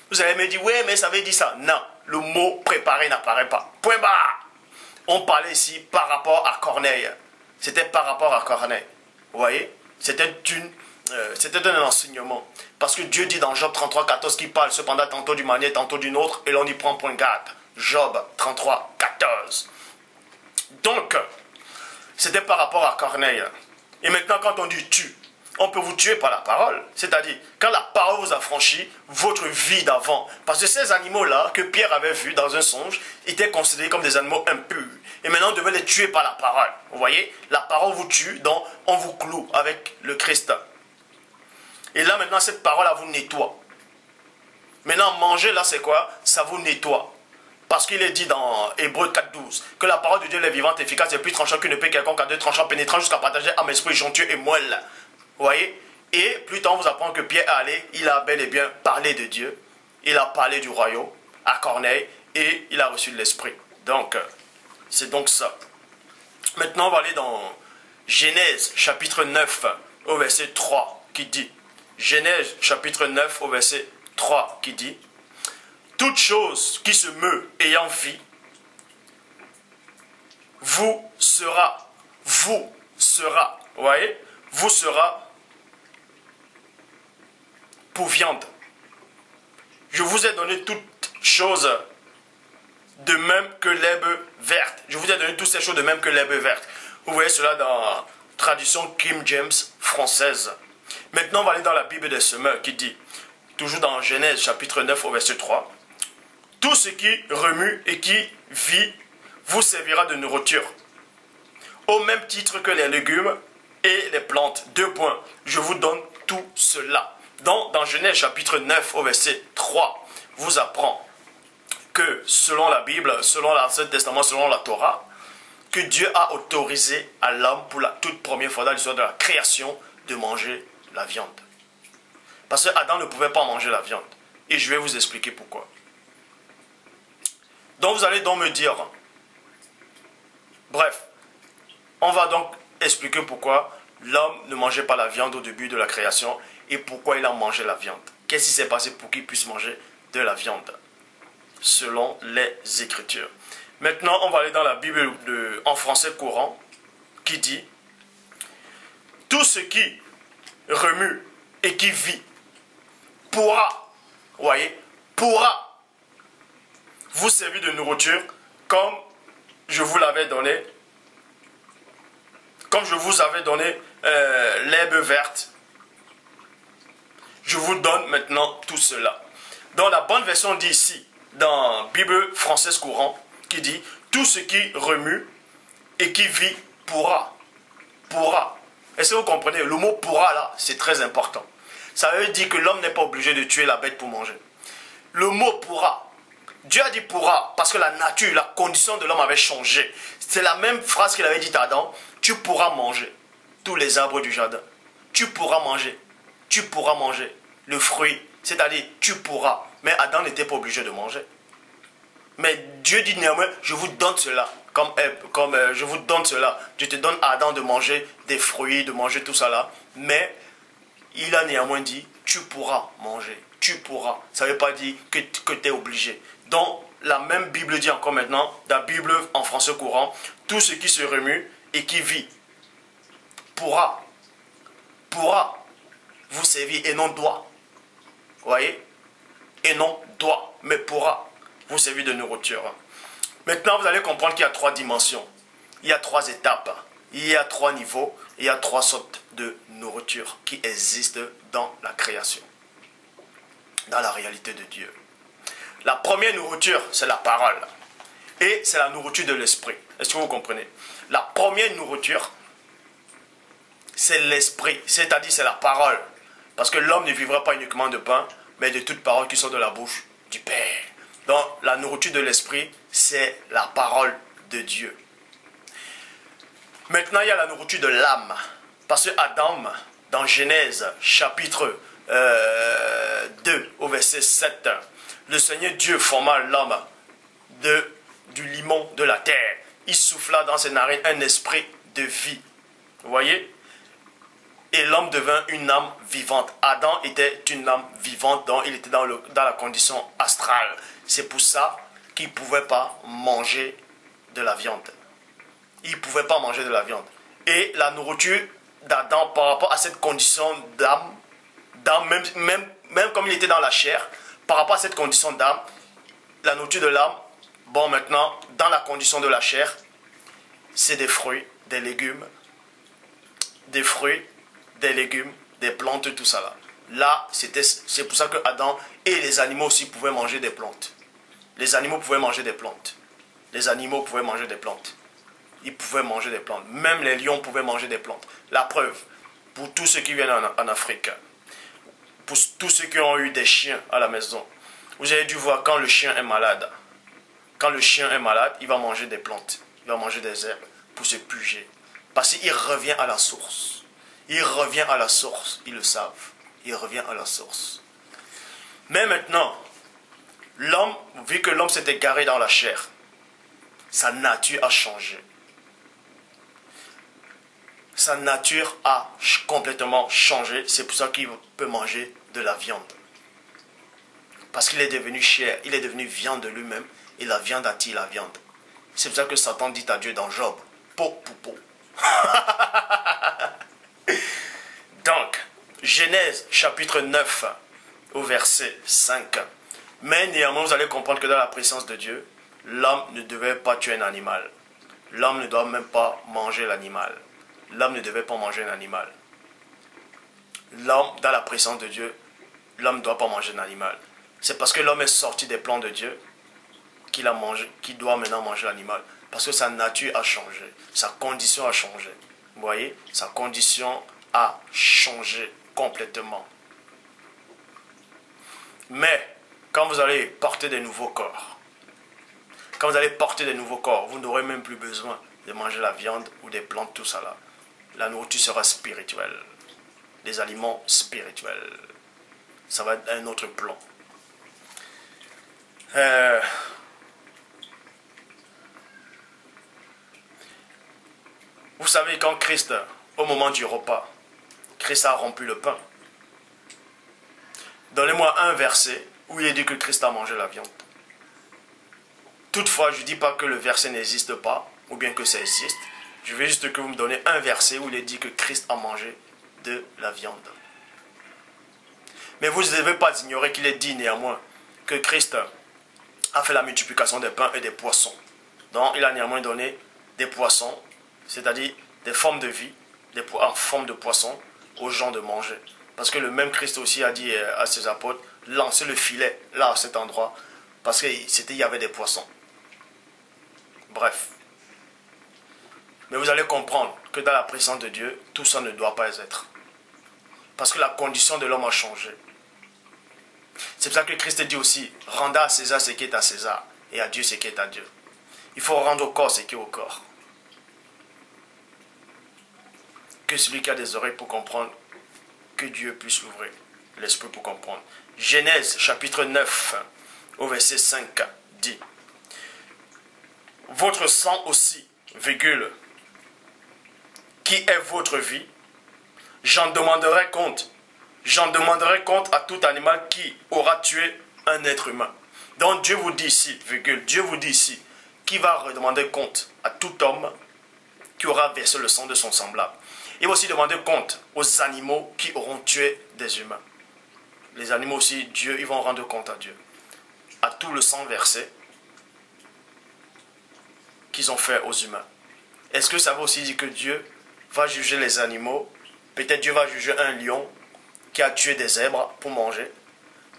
Vous allez me dire, oui, mais ça veut dire ça. Non, le mot préparer n'apparaît pas. Point barre. On parlait ici par rapport à Corneille. C'était par rapport à Corneille. Vous voyez? C'était un enseignement. Parce que Dieu dit dans Job 33, 14 qu'il parle cependant tantôt d'une manière, tantôt d'une autre, et l'on y prend point garde. Job 33, 14. Donc, c'était par rapport à Corneille. Et maintenant, quand on dit tu, on peut vous tuer par la parole. C'est-à-dire, quand la parole vous a franchi votre vie d'avant. Parce que ces animaux-là, que Pierre avait vus dans un songe, étaient considérés comme des animaux impurs. Et maintenant, on devait les tuer par la parole. Vous voyez? La parole vous tue, donc on vous cloue avec le Christ. Et là, maintenant, cette parole-là vous nettoie. Maintenant, manger, là, c'est quoi? Ça vous nettoie. Parce qu'il est dit dans Hébreux 4.12 que la parole de Dieu est vivante, efficace et plus tranchante qu'une épée quelconque à deux tranchants, pénétrant jusqu'à partager âme, esprit, jonctueux et moelle. Vous voyez? Et plus tard, on vous apprend que Pierre est allé, il a bel et bien parlé de Dieu, il a parlé du royaume à Corneille et il a reçu de l'esprit. Donc, c'est donc ça. Maintenant, on va aller dans Genèse chapitre 9 au verset 3 qui dit, Genèse chapitre 9 au verset 3 qui dit, toute chose qui se meut ayant vie, vous sera, vous voyez, vous sera pour viande. Je vous ai donné toutes choses de même que l'herbe verte. Je vous ai donné toutes ces choses de même que l'herbe verte. Vous voyez cela dans la traduction King James française. Maintenant, on va aller dans la Bible des semeurs qui dit, toujours dans Genèse chapitre 9 au verset 3, « Tout ce qui remue et qui vit vous servira de nourriture, au même titre que les légumes et les plantes. » 2 points. Je vous donne tout cela. Donc, dans Genèse chapitre 9 au verset 3, vous apprend que selon la Bible, selon l'Ancien Testament, selon la Torah, que Dieu a autorisé à l'homme pour la toute première fois dans l'histoire de la création de manger la viande. Parce que Adam ne pouvait pas manger la viande. Et je vais vous expliquer pourquoi. Donc vous allez donc me dire, bref, on va donc expliquer pourquoi l'homme ne mangeait pas la viande au début de la création et pourquoi il a mangé la viande. Qu'est-ce qui s'est passé pour qu'il puisse manger de la viande selon les Écritures. Maintenant, on va aller dans la Bible en français courant qui dit « Tout ce qui remue et qui vit pourra, voyez, pourra vous servir de nourriture comme je vous l'avais donné, comme je vous avais donné l'herbe verte. Je vous donne maintenant tout cela. » Dans la bonne version dit ici, dans Bible française courant, qui dit « Tout ce qui remue et qui vit pourra. » Pourra. Est-ce que vous comprenez? Le mot pourra là, c'est très important. Ça veut dire que l'homme n'est pas obligé de tuer la bête pour manger. Le mot pourra. Dieu a dit pourra parce que la nature, la condition de l'homme avait changé. C'est la même phrase qu'il avait dit à Adam. Tu pourras manger tous les arbres du jardin. Tu pourras manger. Tu pourras manger le fruit. C'est-à-dire, tu pourras. Mais Adam n'était pas obligé de manger. Mais Dieu dit néanmoins, je vous donne cela. Comme je vous donne cela. Je te donne à Adam de manger des fruits, de manger tout ça là. Mais il a néanmoins dit, tu pourras manger. Tu pourras. Ça ne veut pas dire que tu es obligé. Donc, la même Bible dit encore maintenant, la Bible en français courant, tout ce qui se remue et qui vit pourra vous servir et non doit. Vous voyez? Et non doit, mais pourra vous servir de nourriture. Maintenant, vous allez comprendre qu'il y a 3 dimensions. Il y a 3 étapes. Il y a 3 niveaux. Il y a 3 sortes de nourriture qui existent dans la création. Dans la réalité de Dieu. La première nourriture, c'est la parole. Et c'est la nourriture de l'esprit. Est-ce que vous comprenez? La première nourriture, c'est l'esprit. C'est-à-dire, c'est la parole. Parce que l'homme ne vivra pas uniquement de pain, mais de toute parole qui sort de la bouche du Père. Donc, la nourriture de l'esprit, c'est la parole de Dieu. Maintenant, il y a la nourriture de l'âme. Parce que Adam, dans Genèse, chapitre 2, au verset 7, le Seigneur Dieu forma l'homme du limon de la terre. Il souffla dans ses narines un esprit de vie. Vous voyez? Et l'homme devint une âme vivante. Adam était une âme vivante, donc il était dans la condition astrale. C'est pour ça qu'il ne pouvait pas manger de la viande. Il ne pouvait pas manger de la viande. Et la nourriture d'Adam par rapport à cette condition d'âme, même comme il était dans la chair, par rapport à cette condition d'âme, la nourriture de l'âme, bon maintenant, dans la condition de la chair, c'est des fruits, des légumes, des fruits, des légumes, des plantes, tout ça là. Là, c'est pour ça que Adam et les animaux aussi pouvaient manger des plantes. Les animaux pouvaient manger des plantes. Les animaux pouvaient manger des plantes. Ils pouvaient manger des plantes. Même les lions pouvaient manger des plantes. La preuve, pour tous ceux qui viennent en Afrique, pour tous ceux qui ont eu des chiens à la maison, vous avez dû voir quand le chien est malade. Quand le chien est malade, il va manger des plantes. Il va manger des herbes pour se puger. Parce qu'il revient à la source. Il revient à la source. Ils le savent. Il revient à la source. Mais maintenant, l'homme, vu que l'homme s'est égaré dans la chair, sa nature a changé. Sa nature a complètement changé. C'est pour ça qu'il peut manger de la viande. Parce qu'il est devenu chair. Il est devenu viande de lui-même. Et la viande attire la viande. C'est pour ça que Satan dit à Dieu dans Job, po. Donc, Genèse chapitre 9 au verset 5. Mais néanmoins, vous allez comprendre que dans la présence de Dieu, l'homme ne devait pas tuer un animal. l'homme ne doit même pas manger l'animal. L'homme ne devait pas manger un animal. L'homme, dans la présence de Dieu, l'homme ne doit pas manger un animal. C'est parce que l'homme est sorti des plans de Dieu qu'il doit maintenant manger l'animal. Parce que sa nature a changé. Sa condition a changé. Vous voyez? Sa condition a changé complètement. Mais, quand vous allez porter des nouveaux corps, vous n'aurez même plus besoin de manger la viande ou des plantes, tout ça là. La nourriture sera spirituelle. Les aliments spirituels. Ça va être un autre plan. Vous savez, quand Christ, au moment du repas, Christ a rompu le pain. Donnez-moi un verset où il est dit que Christ a mangé la viande. Toutefois, je ne dis pas que le verset n'existe pas, ou bien que ça existe. Je veux juste que vous me donnez un verset où il est dit que Christ a mangé de la viande. Mais vous ne devez pas ignorer qu'il est dit néanmoins que Christ a fait la multiplication des pains et des poissons. Donc, il a néanmoins donné des poissons, c'est-à-dire des formes de vie, en forme de poissons, aux gens de manger. Parce que le même Christ aussi a dit à ses apôtres, lancez le filet là, à cet endroit, parce qu'il y avait des poissons. Bref. Mais vous allez comprendre que dans la présence de Dieu, tout ça ne doit pas être. Parce que la condition de l'homme a changé. C'est pour ça que Christ dit aussi, rendez à César ce qui est à César, et à Dieu ce qui est à Dieu. Il faut rendre au corps ce qui est au corps. Que celui qui a des oreilles pour comprendre, que Dieu puisse l'ouvrir, l'esprit pour comprendre. Genèse chapitre 9, au verset 5, dit, votre sang aussi, virgule, qui est votre vie, j'en demanderai compte. J'en demanderai compte à tout animal qui aura tué un être humain. Donc Dieu vous dit ici, virgule, Dieu vous dit ici, qui va redemander compte à tout homme qui aura versé le sang de son semblable. Il va aussi demander compte aux animaux qui auront tué des humains. Les animaux aussi, Dieu, ils vont rendre compte à Dieu. À tout le sang versé qu'ils ont fait aux humains. Est-ce que ça veut aussi dire que Dieu va juger les animaux? Peut-être Dieu va juger un lion qui a tué des zèbres pour manger.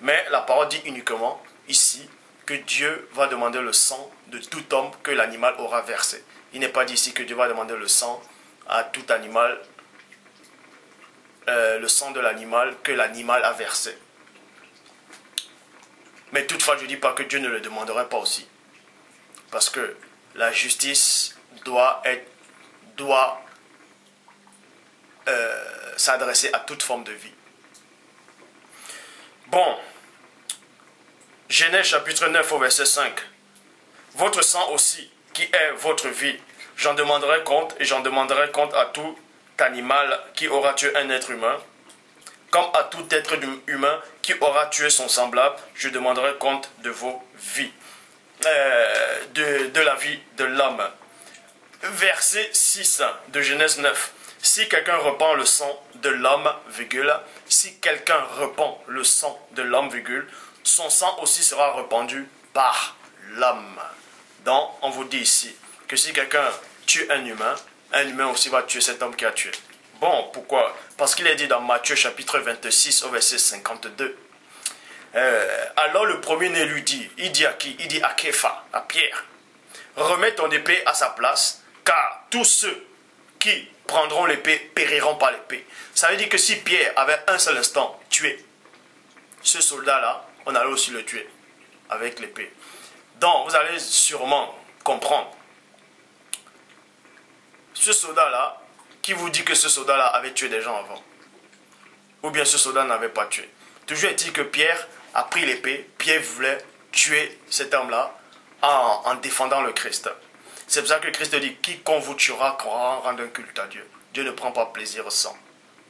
Mais la parole dit uniquement ici que Dieu va demander le sang de tout homme que l'animal aura versé. Il n'est pas dit ici que Dieu va demander le sang à tout animal, le sang de l'animal que l'animal a versé. Mais toutefois, je ne dis pas que Dieu ne le demanderait pas aussi. Parce que la justice doit s'adresser à toute forme de vie. Bon, Genèse chapitre 9 au verset 5. Votre sang aussi, qui est votre vie, j'en demanderai compte et j'en demanderai compte à tout animal qui aura tué un être humain, comme à tout être humain qui aura tué son semblable, je demanderai compte de vos vies, de la vie de l'homme. Verset 6 de Genèse 9. Si quelqu'un repent le sang de l'homme, virgule, si quelqu'un repent le sang de l'homme, virgule, son sang aussi sera répandu par l'homme. Donc, on vous dit ici que si quelqu'un tue un humain aussi va tuer cet homme qui a tué. Bon, pourquoi? Parce qu'il est dit dans Matthieu chapitre 26 au verset 52. Alors le premier-né lui dit, il dit à qui? Il dit à Képha, à Pierre, remets ton épée à sa place, car tous ceux qui prendront l'épée périront par l'épée. Ça veut dire que si Pierre avait un seul instant tué ce soldat-là, on allait aussi le tuer avec l'épée. Donc, vous allez sûrement comprendre. Ce soldat-là, qui vous dit que ce soldat-là avait tué des gens avant? Ou bien ce soldat n'avait pas tué? Toujours est-il que Pierre a pris l'épée. Pierre voulait tuer cet homme-là en défendant le Christ. C'est pour ça que Christ dit, quiconque vous tuera croira rendre un culte à Dieu. Dieu ne prend pas plaisir au sang.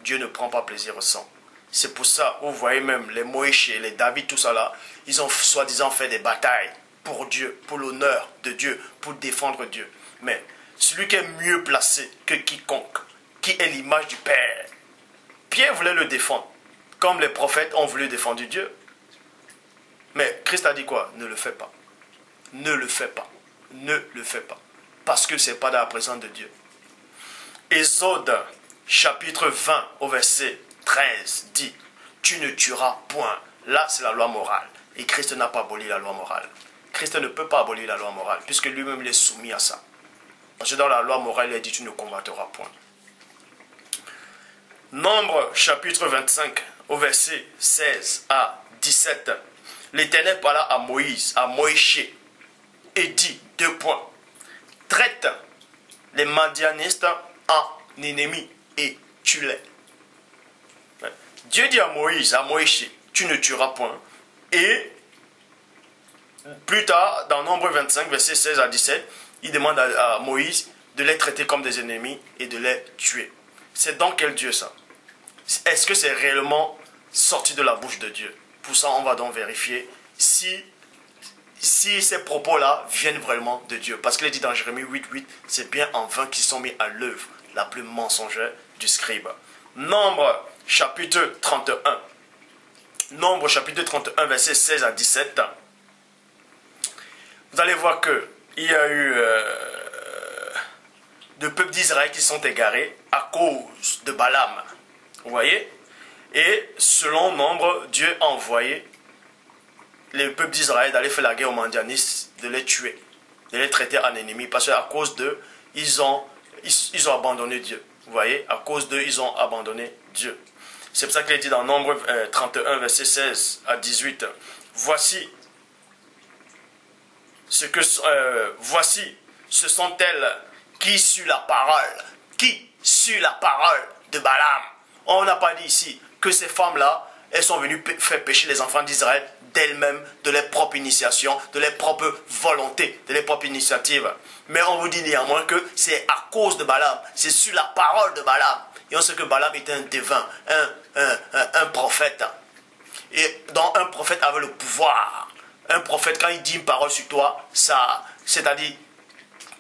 Dieu ne prend pas plaisir au sang. C'est pour ça, vous voyez même les Moïse, les David, tout ça là, ils ont soi-disant fait des batailles pour Dieu, pour l'honneur de Dieu, pour défendre Dieu. Mais celui qui est mieux placé que quiconque, qui est l'image du Père, Pierre voulait le défendre, comme les prophètes ont voulu défendre Dieu. Mais Christ a dit quoi? Ne le fais pas. Ne le fais pas. Ne le fais pas. parce que ce n'est pas dans la présence de Dieu. Exode chapitre 20 au verset 13 dit, tu ne tueras point. Là, c'est la loi morale. Et Christ n'a pas aboli la loi morale. Christ ne peut pas abolir la loi morale, puisque lui-même il est soumis à ça. Parce que dans la loi morale, il a dit, tu ne combattras point. Nombre chapitre 25 au verset 16 à 17. L'Éternel parla à Moïse, et dit, 2 points. Traite les Madianistes en ennemis et tue-les. Dieu dit à Moïse, tu ne tueras point. Et plus tard, dans Nombre 25, versets 16 à 17, il demande à Moïse de les traiter comme des ennemis et de les tuer. C'est donc quel Dieu ça? Est-ce que c'est réellement sorti de la bouche de Dieu? Pour ça, on va donc vérifier si ces propos-là viennent vraiment de Dieu. Parce qu'il est dit dans Jérémie 8.8, c'est bien en vain qu'ils sont mis à l'œuvre la plus mensongère du scribe. Nombre chapitre 31. Nombre chapitre 31, versets 16 à 17. Vous allez voir qu'il y a eu de peuples d'Israël qui sont égarés à cause de Balaam. Vous voyez? Et selon Nombre, Dieu a envoyé les peuples d'Israël d'aller faire la guerre aux Madianistes, de les tuer, de les traiter en ennemis, parce qu'à cause d'eux, ils ont abandonné Dieu. Vous voyez? À cause d'eux, ils ont abandonné Dieu. C'est pour ça qu'il est dit dans Nombre 31, verset 16 à 18, voici, ce sont elles qui suent la parole de Balaam. On n'a pas dit ici que ces femmes-là, elles sont venues faire pécher les enfants d'Israël d'elles-mêmes, de leur propre initiation, de leur propre volonté, de leur propre initiative. Mais on vous dit néanmoins que c'est à cause de Balaam, c'est sur la parole de Balaam. Et on sait que Balaam était un devin, un prophète. Et donc un prophète avait le pouvoir. Un prophète, quand il dit une parole sur toi, c'est-à-dire,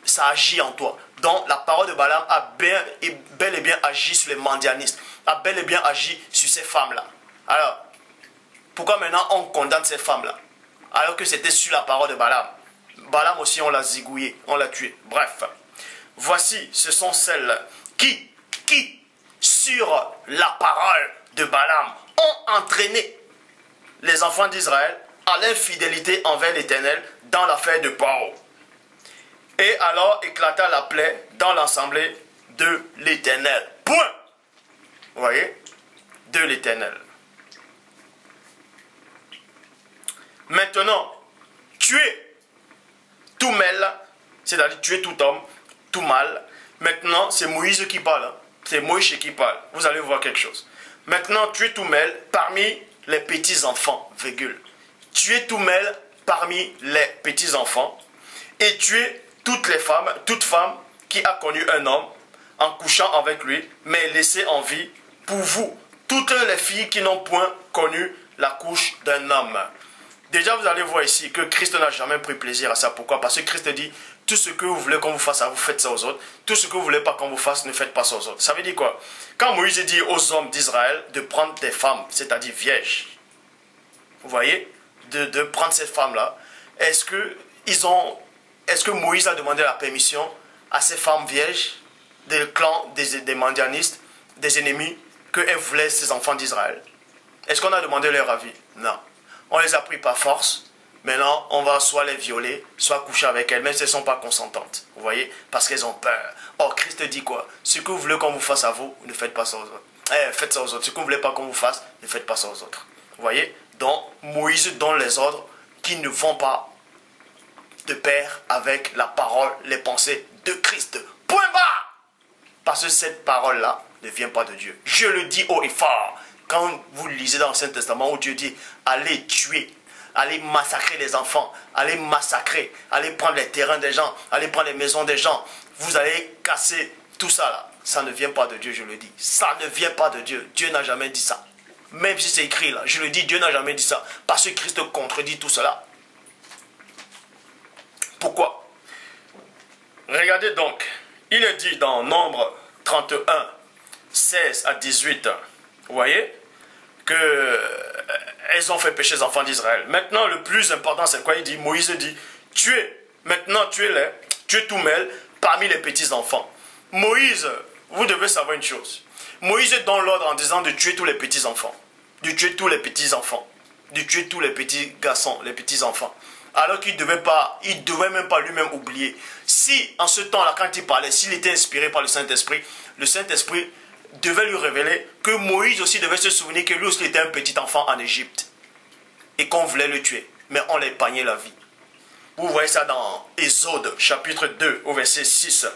ça agit en toi. Donc la parole de Balaam a bel et bien agi sur les Madianistes, a bel et bien agi sur ces femmes-là. Alors, pourquoi maintenant on condamne ces femmes-là? Alors que c'était sur la parole de Balaam. Balaam aussi, on l'a zigouillé, on l'a tué. Bref, voici, ce sont celles qui, sur la parole de Balaam, ont entraîné les enfants d'Israël à l'infidélité envers l'Éternel dans l'affaire de Paro. Et alors éclata la plaie dans l'assemblée de l'Éternel. Point. Vous voyez? De l'Éternel. Maintenant, tuer tout mâle, c'est-à-dire tuer tout homme, tout mâle. Maintenant, c'est Moïse qui parle. Hein. C'est Moïse qui parle. Vous allez voir quelque chose. Maintenant, tuer tout mâle parmi les petits-enfants, virgule. Tuer tout mâle parmi les petits-enfants. Et tuer toute femme qui a connu un homme en couchant avec lui, mais laissée en vie pour vous, toutes les filles qui n'ont point connu la couche d'un homme. Déjà, vous allez voir ici que Christ n'a jamais pris plaisir à ça. Pourquoi? Parce que Christ dit, tout ce que vous voulez qu'on vous fasse, vous faites ça aux autres. Tout ce que vous ne voulez pas qu'on vous fasse, ne faites pas ça aux autres. Ça veut dire quoi? Quand Moïse dit aux hommes d'Israël de prendre des femmes, c'est-à-dire vierges, vous voyez, de prendre cette femme-là, est-ce que Moïse a demandé la permission à ces femmes vierges, des clans, des Madianistes, des ennemis, qu'elles voulaient ces enfants d'Israël? Est-ce qu'on a demandé leur avis? Non. On les a pris par force. Maintenant, on va soit les violer, soit coucher avec elles, même si elles ne sont pas consentantes. Vous voyez? Parce qu'elles ont peur. Or, Christ dit quoi? Ce que vous voulez qu'on vous fasse à vous, ne faites pas ça aux autres. Faites ça aux autres. Ce que vous ne voulez pas qu'on vous fasse, ne faites pas ça aux autres. Vous voyez? Donc, Moïse donne les ordres qui ne vont pas de pair avec la parole, les pensées de Christ. Point barre! Parce que cette parole-là ne vient pas de Dieu. Je le dis haut et fort. Quand vous lisez dans l'Ancien Testament où Dieu dit « Allez tuer, allez massacrer les enfants, allez massacrer, allez prendre les terrains des gens, allez prendre les maisons des gens, vous allez casser tout ça là. » Ça ne vient pas de Dieu, je le dis. Ça ne vient pas de Dieu. Dieu n'a jamais dit ça. Même si c'est écrit là, je le dis, Dieu n'a jamais dit ça. Parce que Christ contredit tout cela. Pourquoi? Regardez donc, il est dit dans Nombre 31, 16 à 18, vous voyez, qu'elles ont fait pécher les enfants d'Israël. Maintenant, le plus important, c'est quoi? Il dit, Moïse dit, tuez, maintenant tuez-les, tuez tout mâle, parmi les petits-enfants. Moïse, vous devez savoir une chose. Moïse donne l'ordre en disant de tuer tous les petits-enfants. De tuer tous les petits-enfants. De tuer tous les petits garçons, les petits-enfants. Alors qu'il devait même pas lui-même oublier. Si, en ce temps-là, quand il parlait, s'il était inspiré par le Saint-Esprit devait lui révéler que Moïse aussi devait se souvenir que lui aussi était un petit enfant en Égypte. Et qu'on voulait le tuer. Mais on l'a épargné la vie. Vous voyez ça dans Exode, chapitre 2, au verset 6.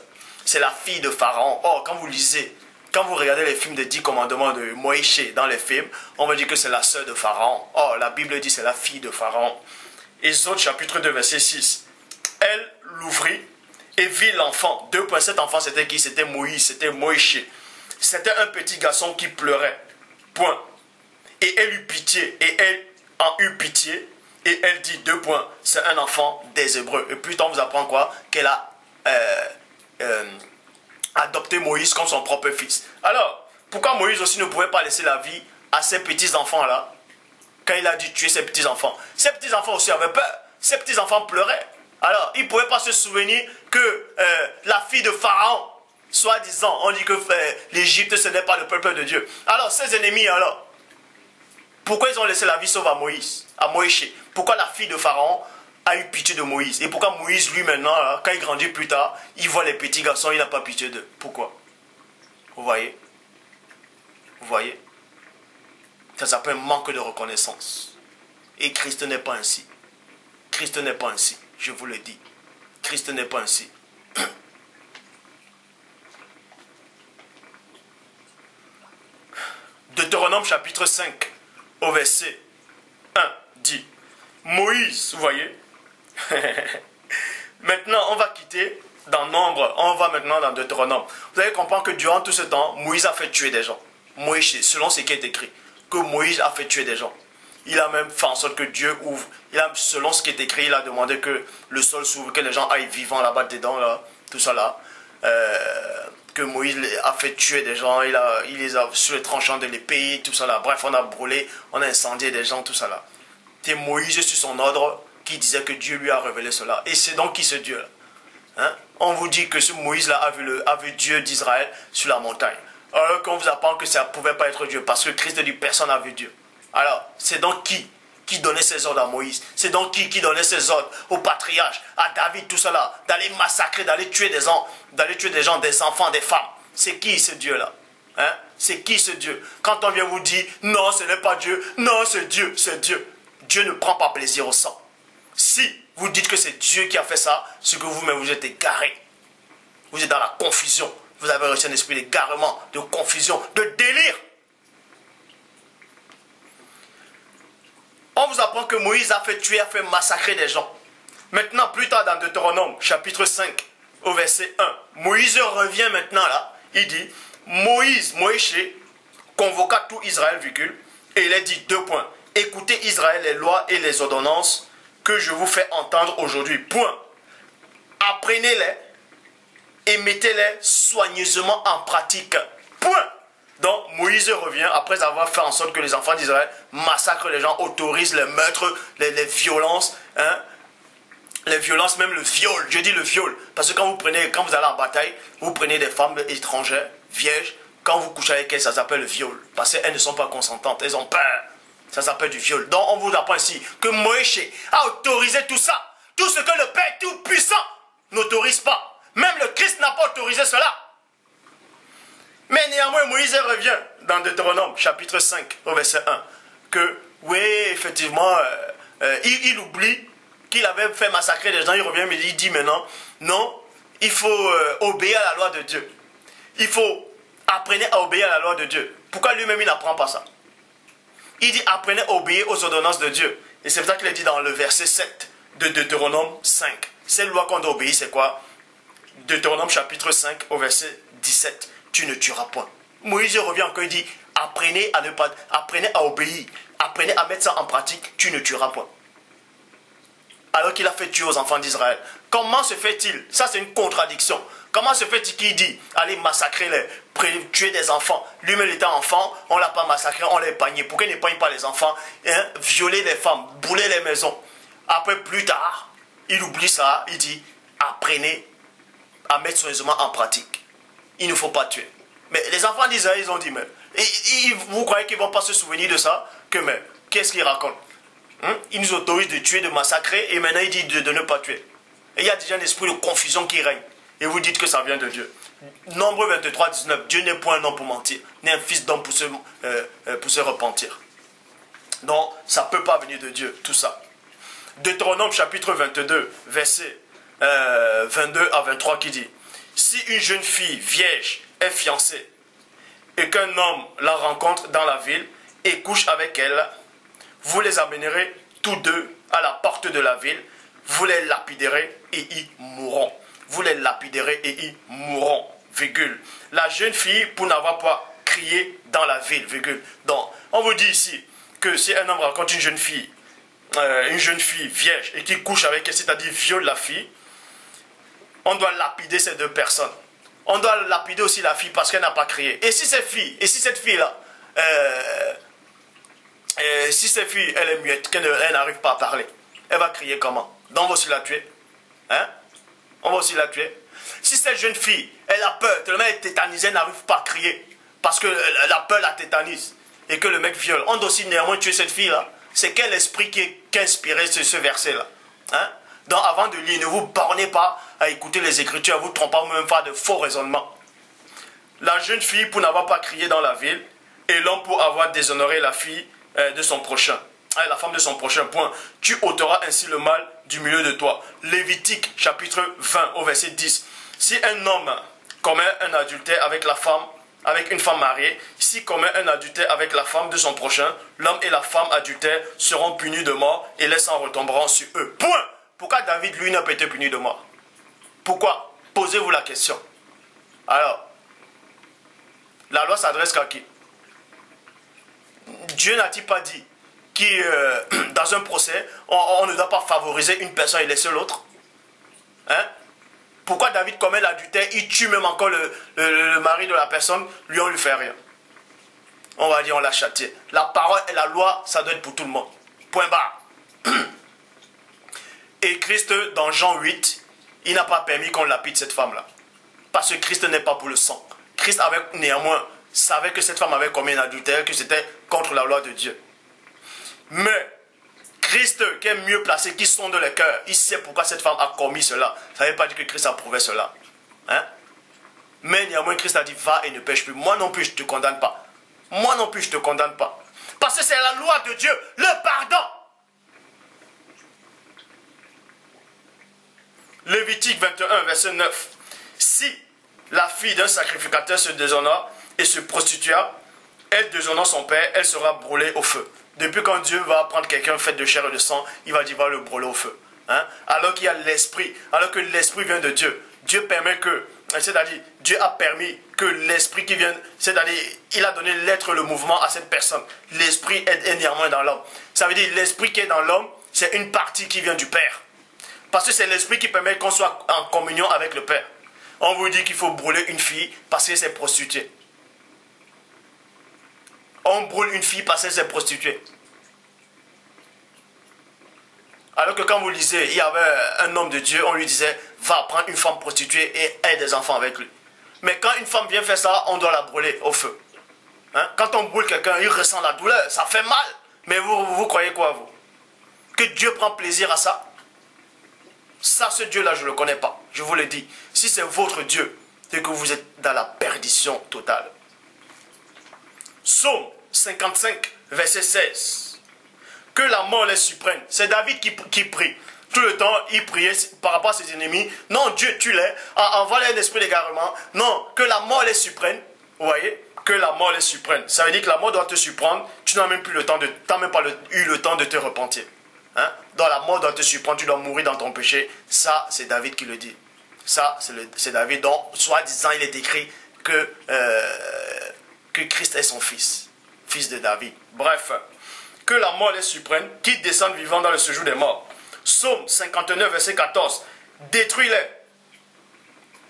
C'est la fille de Pharaon. Oh, quand vous regardez les films des 10 commandements de Moïse dans les films, on va dire que c'est la sœur de Pharaon. Oh, la Bible dit c'est la fille de Pharaon. Exode, chapitre 2, verset 6. Elle l'ouvrit et vit l'enfant. Cet enfant, c'était qui? C'était Moïse, c'était Moïse. C'était un petit garçon qui pleurait. Point. Et elle eut pitié. Et elle en eut pitié. Et elle dit, c'est un enfant des Hébreux. Et plus tard, on vous apprend quoi? Qu'elle a adopté Moïse comme son propre fils. Alors, pourquoi Moïse aussi ne pouvait pas laisser la vie à ces petits-enfants-là quand il a dû tuer ses petits-enfants? Ces petits-enfants aussi avaient peur. Ces petits-enfants pleuraient. Alors, il ne pouvait pas se souvenir que la fille de Pharaon, soi-disant, on dit que l'Égypte, ce n'est pas le peuple de Dieu. Alors, ses ennemis, alors, pourquoi ils ont laissé la vie sauve à Moïse? Pourquoi la fille de Pharaon a eu pitié de Moïse? Et pourquoi Moïse, lui, maintenant, là, quand il grandit plus tard, il voit les petits garçons, il n'a pas pitié d'eux? Pourquoi? Vous voyez? Vous voyez? Ça s'appelle manque de reconnaissance. Et Christ n'est pas ainsi. Christ n'est pas ainsi. Je vous le dis. Christ n'est pas ainsi. Deutéronome chapitre 5, au verset 1, dit, Moïse, vous voyez, maintenant on va quitter dans Nombre, on va maintenant dans Deutéronome. Vous allez comprendre que durant tout ce temps, Moïse a fait tuer des gens. Moïse, selon ce qui est écrit, que Moïse a fait tuer des gens. Il a même fait en sorte que Dieu ouvre. Selon ce qui est écrit, il a demandé que le sol s'ouvre, que les gens aillent vivants là-bas dedans, là, tout ça là. Que Moïse a fait tuer des gens, il les a sur les tranchants de l'épée, tout ça là. Bref, on a brûlé, on a incendié des gens, tout ça là. C'est Moïse sur son ordre qui disait que Dieu lui a révélé cela. Et c'est donc qui ce Dieu là, hein? On vous dit que ce Moïse là a vu Dieu d'Israël sur la montagne. Alors qu'on vous apprend que ça ne pouvait pas être Dieu, parce que Christ dit personne n'a vu Dieu. Alors, c'est donc qui donnait ses ordres à Moïse? C'est donc qui donnait ses ordres au patriarche, à David, tout cela, d'aller massacrer, d'aller tuer des gens, des enfants, des femmes? C'est qui ce Dieu-là? Hein? C'est qui ce Dieu? Quand on vient vous dire, non, ce n'est pas Dieu, non, c'est Dieu, c'est Dieu. Dieu ne prend pas plaisir au sang. Si vous dites que c'est Dieu qui a fait ça, c'est que vous-même vous êtes égaré. Vous êtes dans la confusion. Vous avez reçu un esprit d'égarement, de confusion, de délire. On vous apprend que Moïse a fait tuer, a fait massacrer des gens. Maintenant, plus tard dans Deutéronome, chapitre 5, au verset 1, Moïse revient maintenant là. Il dit, Moïse convoqua tout Israël, et il a dit, écoutez Israël, les lois et les ordonnances que je vous fais entendre aujourd'hui. Apprenez-les et mettez-les soigneusement en pratique. Donc Moïse revient après avoir fait en sorte que les enfants d'Israël massacrent les gens, autorisent les meurtres, les violences, hein? Les violences, même le viol. Je dis le viol parce que quand vous allez en bataille, vous prenez des femmes étrangères, vierges, quand vous couchez avec elles, ça s'appelle le viol parce qu'elles ne sont pas consentantes, elles ont peur. Ça s'appelle du viol. Donc on vous apprend ici que Moïse a autorisé tout ça. Tout ce que le Père Tout-Puissant n'autorise pas. Même le Christ n'a pas autorisé cela. Mais néanmoins, Moïse revient dans Deutéronome, chapitre 5, au verset 1, que, oui, effectivement, il oublie qu'il avait fait massacrer les gens, il revient, mais il dit maintenant, non, il faut obéir à la loi de Dieu. Il faut apprendre à obéir à la loi de Dieu. Pourquoi lui-même, il n'apprend pas ça? Il dit, apprenez à obéir aux ordonnances de Dieu. Et c'est pour ça qu'il a dit dans le verset 7 de Deutéronome 5. Cette loi qu'on doit obéir, c'est quoi? Deutéronome chapitre 5, au verset 17. Tu ne tueras point. Moïse revient encore, il dit, apprenez à obéir, apprenez à mettre ça en pratique, tu ne tueras point. Alors qu'il a fait tuer aux enfants d'Israël. Comment se fait-il? Ça c'est une contradiction. Comment se fait-il qu'il dit, allez massacrer tuer des enfants? Lui-même étant enfant, on ne l'a pas massacré, on l'a épargné. Pourquoi il n'épargne pas les enfants, hein? Violer les femmes, brûler les maisons. Après, plus tard, il oublie ça, il dit, apprenez à mettre soigneusement en pratique. Il ne faut pas tuer. Mais les enfants d'Israël, ils ont dit, mais vous croyez qu'ils ne vont pas se souvenir de ça? Que mais, qu'est-ce qu'ils racontent? Ils nous autorisent de tuer, de massacrer, et maintenant ils disent de ne pas tuer. Et il y a déjà un esprit de confusion qui règne. Et vous dites que ça vient de Dieu. Nombre 23, 19, Dieu n'est point un homme pour mentir, ni un fils d'homme pour se repentir. Donc, ça ne peut pas venir de Dieu, tout ça. Deutéronome chapitre 22, verset 22 à 23 qui dit, si une jeune fille vierge est fiancée et qu'un homme la rencontre dans la ville et couche avec elle, vous les amènerez tous deux à la porte de la ville, vous les lapiderez et y mourront. Vous les lapiderez et y mourront, virgule. La jeune fille pour n'avoir pas crié dans la ville, virgule. Donc, on vous dit ici que si un homme rencontre une jeune fille vierge et qui couche avec elle, c'est-à-dire viole la fille, on doit lapider ces deux personnes. On doit lapider aussi la fille parce qu'elle n'a pas crié. Et si cette fille-là, elle est muette, qu'elle n'arrive pas à parler, elle va crier comment? Donc on va aussi la tuer. Hein? On va aussi la tuer. Si cette jeune fille, elle a peur, tellement elle est tétanisée, elle n'arrive pas à crier, parce que la peur la tétanise, et que le mec viole, on doit aussi néanmoins tuer cette fille-là. C'est quel esprit qui a inspiré ce verset-là? Hein? Donc avant de lire, ne vous bornez pas à écouter les Écritures, vous trompez ou même faire de faux raisonnements. La jeune fille pour n'avoir pas crié dans la ville, et l'homme pour avoir déshonoré la fille de son prochain. La femme de son prochain, point. Tu ôteras ainsi le mal du milieu de toi. Lévitique, chapitre 20, au verset 10. Si un homme commet un adultère avec une femme mariée, s'il commet un adultère avec la femme de son prochain, l'homme et la femme adultère seront punis de mort et les sangs retomberont sur eux. Point. Pourquoi David, lui, n'a pas été puni de mort? Pourquoi? Posez-vous la question. Alors, la loi s'adresse qu'à qui? Dieu n'a-t-il pas dit que dans un procès, on ne doit pas favoriser une personne et laisser l'autre? Hein? Pourquoi David commet l'adultère, il tue même encore le mari de la personne, lui on ne lui fait rien? On va dire on l'a châtié. La parole et la loi, ça doit être pour tout le monde. Point barre. Et Christ, dans Jean 8, il n'a pas permis qu'on lapide cette femme-là. Parce que Christ n'est pas pour le sang. Christ avait néanmoins savait que cette femme avait commis un adultère, que c'était contre la loi de Dieu. Mais Christ, qui est mieux placé, qui sonde le cœur, il sait pourquoi cette femme a commis cela. Ça ne veut pas dire que Christ approuvait cela. Hein? Mais néanmoins, Christ a dit, va et ne pêche plus. Moi non plus, je ne te condamne pas. Moi non plus, je ne te condamne pas. Parce que c'est la loi de Dieu, le pardon. Lévitique 21, verset 9. Si la fille d'un sacrificateur se déshonore et se prostitua, elle déshonore son père, elle sera brûlée au feu. Depuis quand Dieu va prendre quelqu'un fait de chair et de sang, il va dire va le brûler au feu. Hein? Alors qu'il y a l'esprit, alors que l'esprit vient de Dieu. Dieu permet que, c'est-à-dire, Dieu a permis que l'esprit qui vient, c'est-à-dire, il a donné l'être, le mouvement à cette personne. L'esprit est néanmoins dans l'homme. Ça veut dire l'esprit qui est dans l'homme, c'est une partie qui vient du Père. Parce que c'est l'esprit qui permet qu'on soit en communion avec le Père. On vous dit qu'il faut brûler une fille parce qu'elle s'est prostituée. On brûle une fille parce qu'elle s'est prostituée. Alors que quand vous lisez, il y avait un homme de Dieu, on lui disait, va prendre une femme prostituée et aie des enfants avec lui. Mais quand une femme vient faire ça, on doit la brûler au feu. Hein? Quand on brûle quelqu'un, il ressent la douleur, ça fait mal. Mais vous croyez quoi, vous? Que Dieu prend plaisir à ça? Ça, ce Dieu-là, je ne le connais pas. Je vous le dis. Si c'est votre Dieu, c'est que vous êtes dans la perdition totale. Psaume 55, verset 16. Que la mort les surprenne. C'est David qui prie. Tout le temps, il priait par rapport à ses ennemis. Non, Dieu, tue-les. Envoie-les un esprit d'égarement. Non, que la mort les surprenne. Vous voyez? Que la mort les surprenne. Ça veut dire que la mort doit te surprendre. Tu n'as même plus le temps de, t'as même pas eu le temps de te repentir. Hein? Dans la mort doit te surprendre, tu dois mourir dans ton péché. Ça, c'est David qui le dit. Ça, c'est David dont, soi-disant, il est écrit que Christ est son fils. Fils de David. Bref, que la mort les surprenne, qui descendent vivants dans le séjour des morts. Psaume 59, verset 14. Détruis-les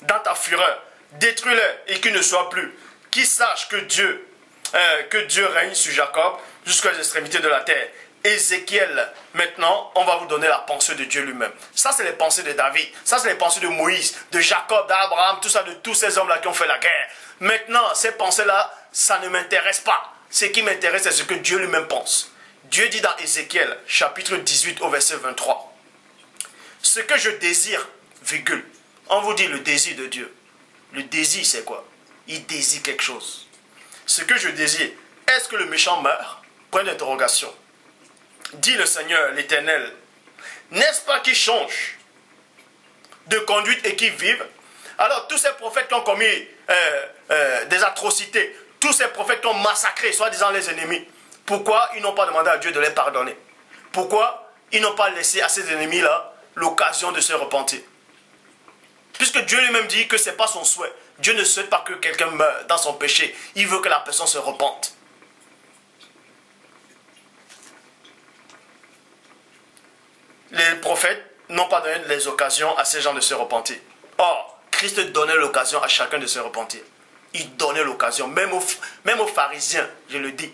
dans ta fureur. Détruis-les et qu'ils ne soient plus. Qui sache que Dieu règne sur Jacob jusqu'aux extrémités de la terre. Ézéchiel, maintenant, on va vous donner la pensée de Dieu lui-même. Ça, c'est les pensées de David. Ça, c'est les pensées de Moïse, de Jacob, d'Abraham, tout ça, de tous ces hommes-là qui ont fait la guerre. Maintenant, ces pensées-là, ça ne m'intéresse pas. Ce qui m'intéresse, c'est ce que Dieu lui-même pense. Dieu dit dans Ézéchiel, chapitre 18, au verset 23. Ce que je désire, virgule. On vous dit le désir de Dieu. Le désir, c'est quoi? Il désire quelque chose. Ce que je désire, est-ce que le méchant meurt? Point d'interrogation. Dit le Seigneur, l'Éternel, n'est-ce pas qu'il change de conduite et qu'il vive? Alors, tous ces prophètes qui ont commis des atrocités, tous ces prophètes qui ont massacré, soi-disant les ennemis, pourquoi ils n'ont pas demandé à Dieu de les pardonner? Pourquoi ils n'ont pas laissé à ces ennemis-là l'occasion de se repentir? Puisque Dieu lui-même dit que ce n'est pas son souhait. Dieu ne souhaite pas que quelqu'un meure dans son péché. Il veut que la personne se repente. Les prophètes n'ont pas donné les occasions à ces gens de se repentir. Or, Christ donnait l'occasion à chacun de se repentir. Il donnait l'occasion, même aux pharisiens, je le dis.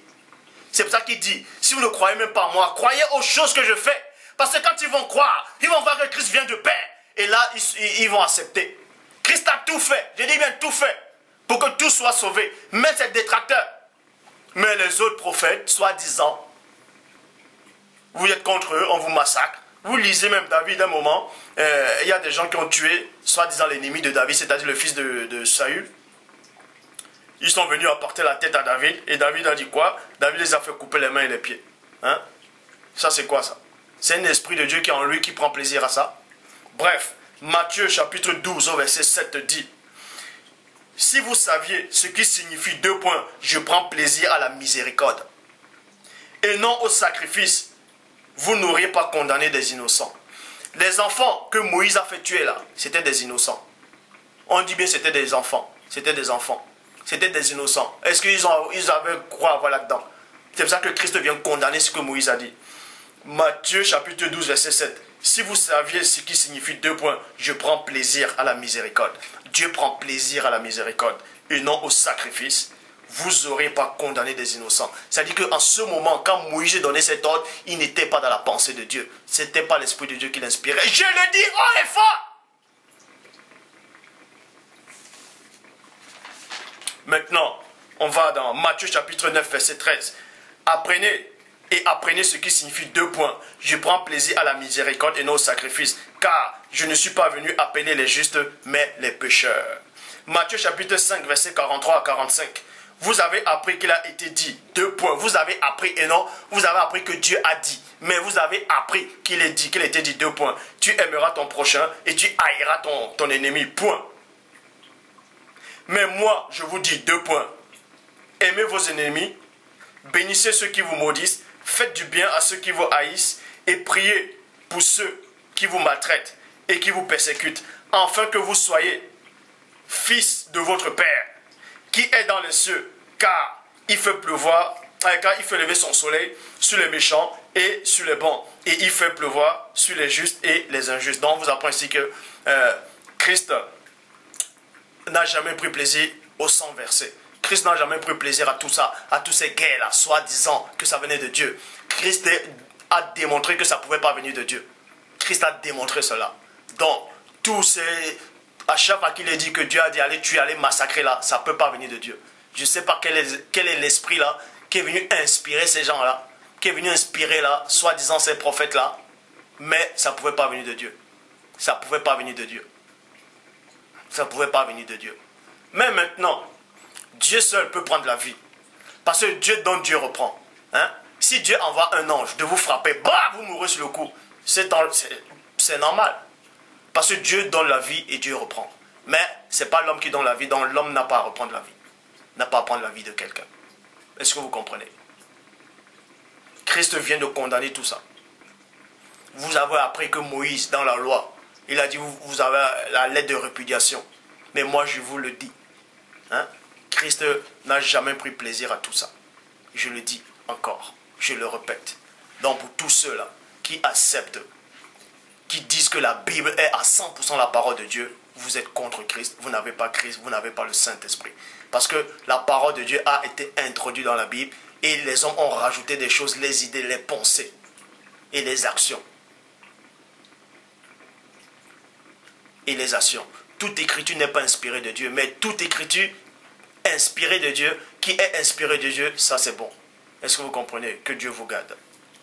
C'est pour ça qu'il dit, si vous ne croyez même pas en moi, croyez aux choses que je fais. Parce que quand ils vont croire, ils vont voir que Christ vient de paix. Et là, ils vont accepter. Christ a tout fait, je dis bien tout fait, pour que tout soit sauvé. Même ses détracteurs. Mais les autres prophètes, soi-disant, vous êtes contre eux, on vous massacre. Vous lisez même David un moment, il y a des gens qui ont tué, soi-disant l'ennemi de David, c'est-à-dire le fils de Saül. Ils sont venus apporter la tête à David, et David a dit quoi? David les a fait couper les mains et les pieds. Hein? Ça c'est quoi ça? C'est un esprit de Dieu qui est en lui, qui prend plaisir à ça. Bref, Matthieu chapitre 12 au verset 7 dit, si vous saviez ce qui signifie deux points, je prends plaisir à la miséricorde, et non au sacrifice, vous n'auriez pas condamné des innocents. Les enfants que Moïse a fait tuer là, c'était des innocents. On dit bien c'était des enfants. C'était des enfants. C'était des innocents. Est-ce qu'ils avaient quoi à voir là-dedans? C'est pour ça que Christ vient condamner ce que Moïse a dit. Matthieu chapitre 12 verset 7. Si vous saviez ce qui signifie deux points, je prends plaisir à la miséricorde. Dieu prend plaisir à la miséricorde et non au sacrifice. Vous n'aurez pas condamné des innocents. C'est-à-dire qu'en ce moment, quand Moïse donnait cet ordre, il n'était pas dans la pensée de Dieu. Ce n'était pas l'Esprit de Dieu qui l'inspirait. Je le dis haut et fort. Maintenant, on va dans Matthieu chapitre 9, verset 13. Apprenez ce qui signifie deux points. Je prends plaisir à la miséricorde et non au sacrifice, car je ne suis pas venu appeler les justes, mais les pécheurs. Matthieu chapitre 5, verset 43 à 45. Vous avez appris qu'il a été dit, deux points. Vous avez appris et non, vous avez appris que Dieu a dit. Mais vous avez appris qu'il était dit, deux points. Tu aimeras ton prochain et tu haïras ton ennemi, point. Mais moi, je vous dis deux points. Aimez vos ennemis, bénissez ceux qui vous maudissent, faites du bien à ceux qui vous haïssent et priez pour ceux qui vous maltraitent et qui vous persécutent, afin que vous soyez fils de votre Père qui est dans les cieux, car il fait pleuvoir, car il fait lever son soleil sur les méchants et sur les bons, et il fait pleuvoir sur les justes et les injustes. Donc on vous apprend ici que Christ n'a jamais pris plaisir au sang versé. Christ n'a jamais pris plaisir à tout ça, à toutes ces guerres-là, soi-disant que ça venait de Dieu. Christ a démontré que ça ne pouvait pas venir de Dieu. Christ a démontré cela. Donc, à chaque fois qu'il est dit que Dieu a dit allez tuer, allez massacrer là, ça ne peut pas venir de Dieu. Je ne sais pas quel est l'esprit là qui est venu inspirer ces gens-là, qui est venu inspirer là, soi-disant ces prophètes-là, mais ça ne pouvait pas venir de Dieu. Ça ne pouvait pas venir de Dieu. Ça ne pouvait pas venir de Dieu. Mais maintenant, Dieu seul peut prendre la vie. Parce que Dieu donne, Dieu reprend. Hein? Si Dieu envoie un ange de vous frapper, bah, vous mourrez sur le coup. C'est normal. Parce que Dieu donne la vie et Dieu reprend. Mais ce n'est pas l'homme qui donne la vie, donc l'homme n'a pas à reprendre la vie. N'a pas à prendre la vie de quelqu'un. Est-ce que vous comprenez? Christ vient de condamner tout ça. Vous avez appris que Moïse, dans la loi, il a dit vous avez la lettre de répudiation. Mais moi, je vous le dis. Hein? Christ n'a jamais pris plaisir à tout ça. Je le dis encore. Je le répète. Donc pour tous ceux-là qui acceptent, qui disent que la Bible est à 100% la parole de Dieu, vous êtes contre Christ. Vous n'avez pas Christ, vous n'avez pas le Saint-Esprit. Parce que la parole de Dieu a été introduite dans la Bible et les hommes ont rajouté des choses, les idées, les pensées. et les actions. Et les actions. Toute écriture n'est pas inspirée de Dieu, mais toute écriture inspirée de Dieu, qui est inspirée de Dieu, ça c'est bon. Est-ce que vous comprenez? Que Dieu vous garde.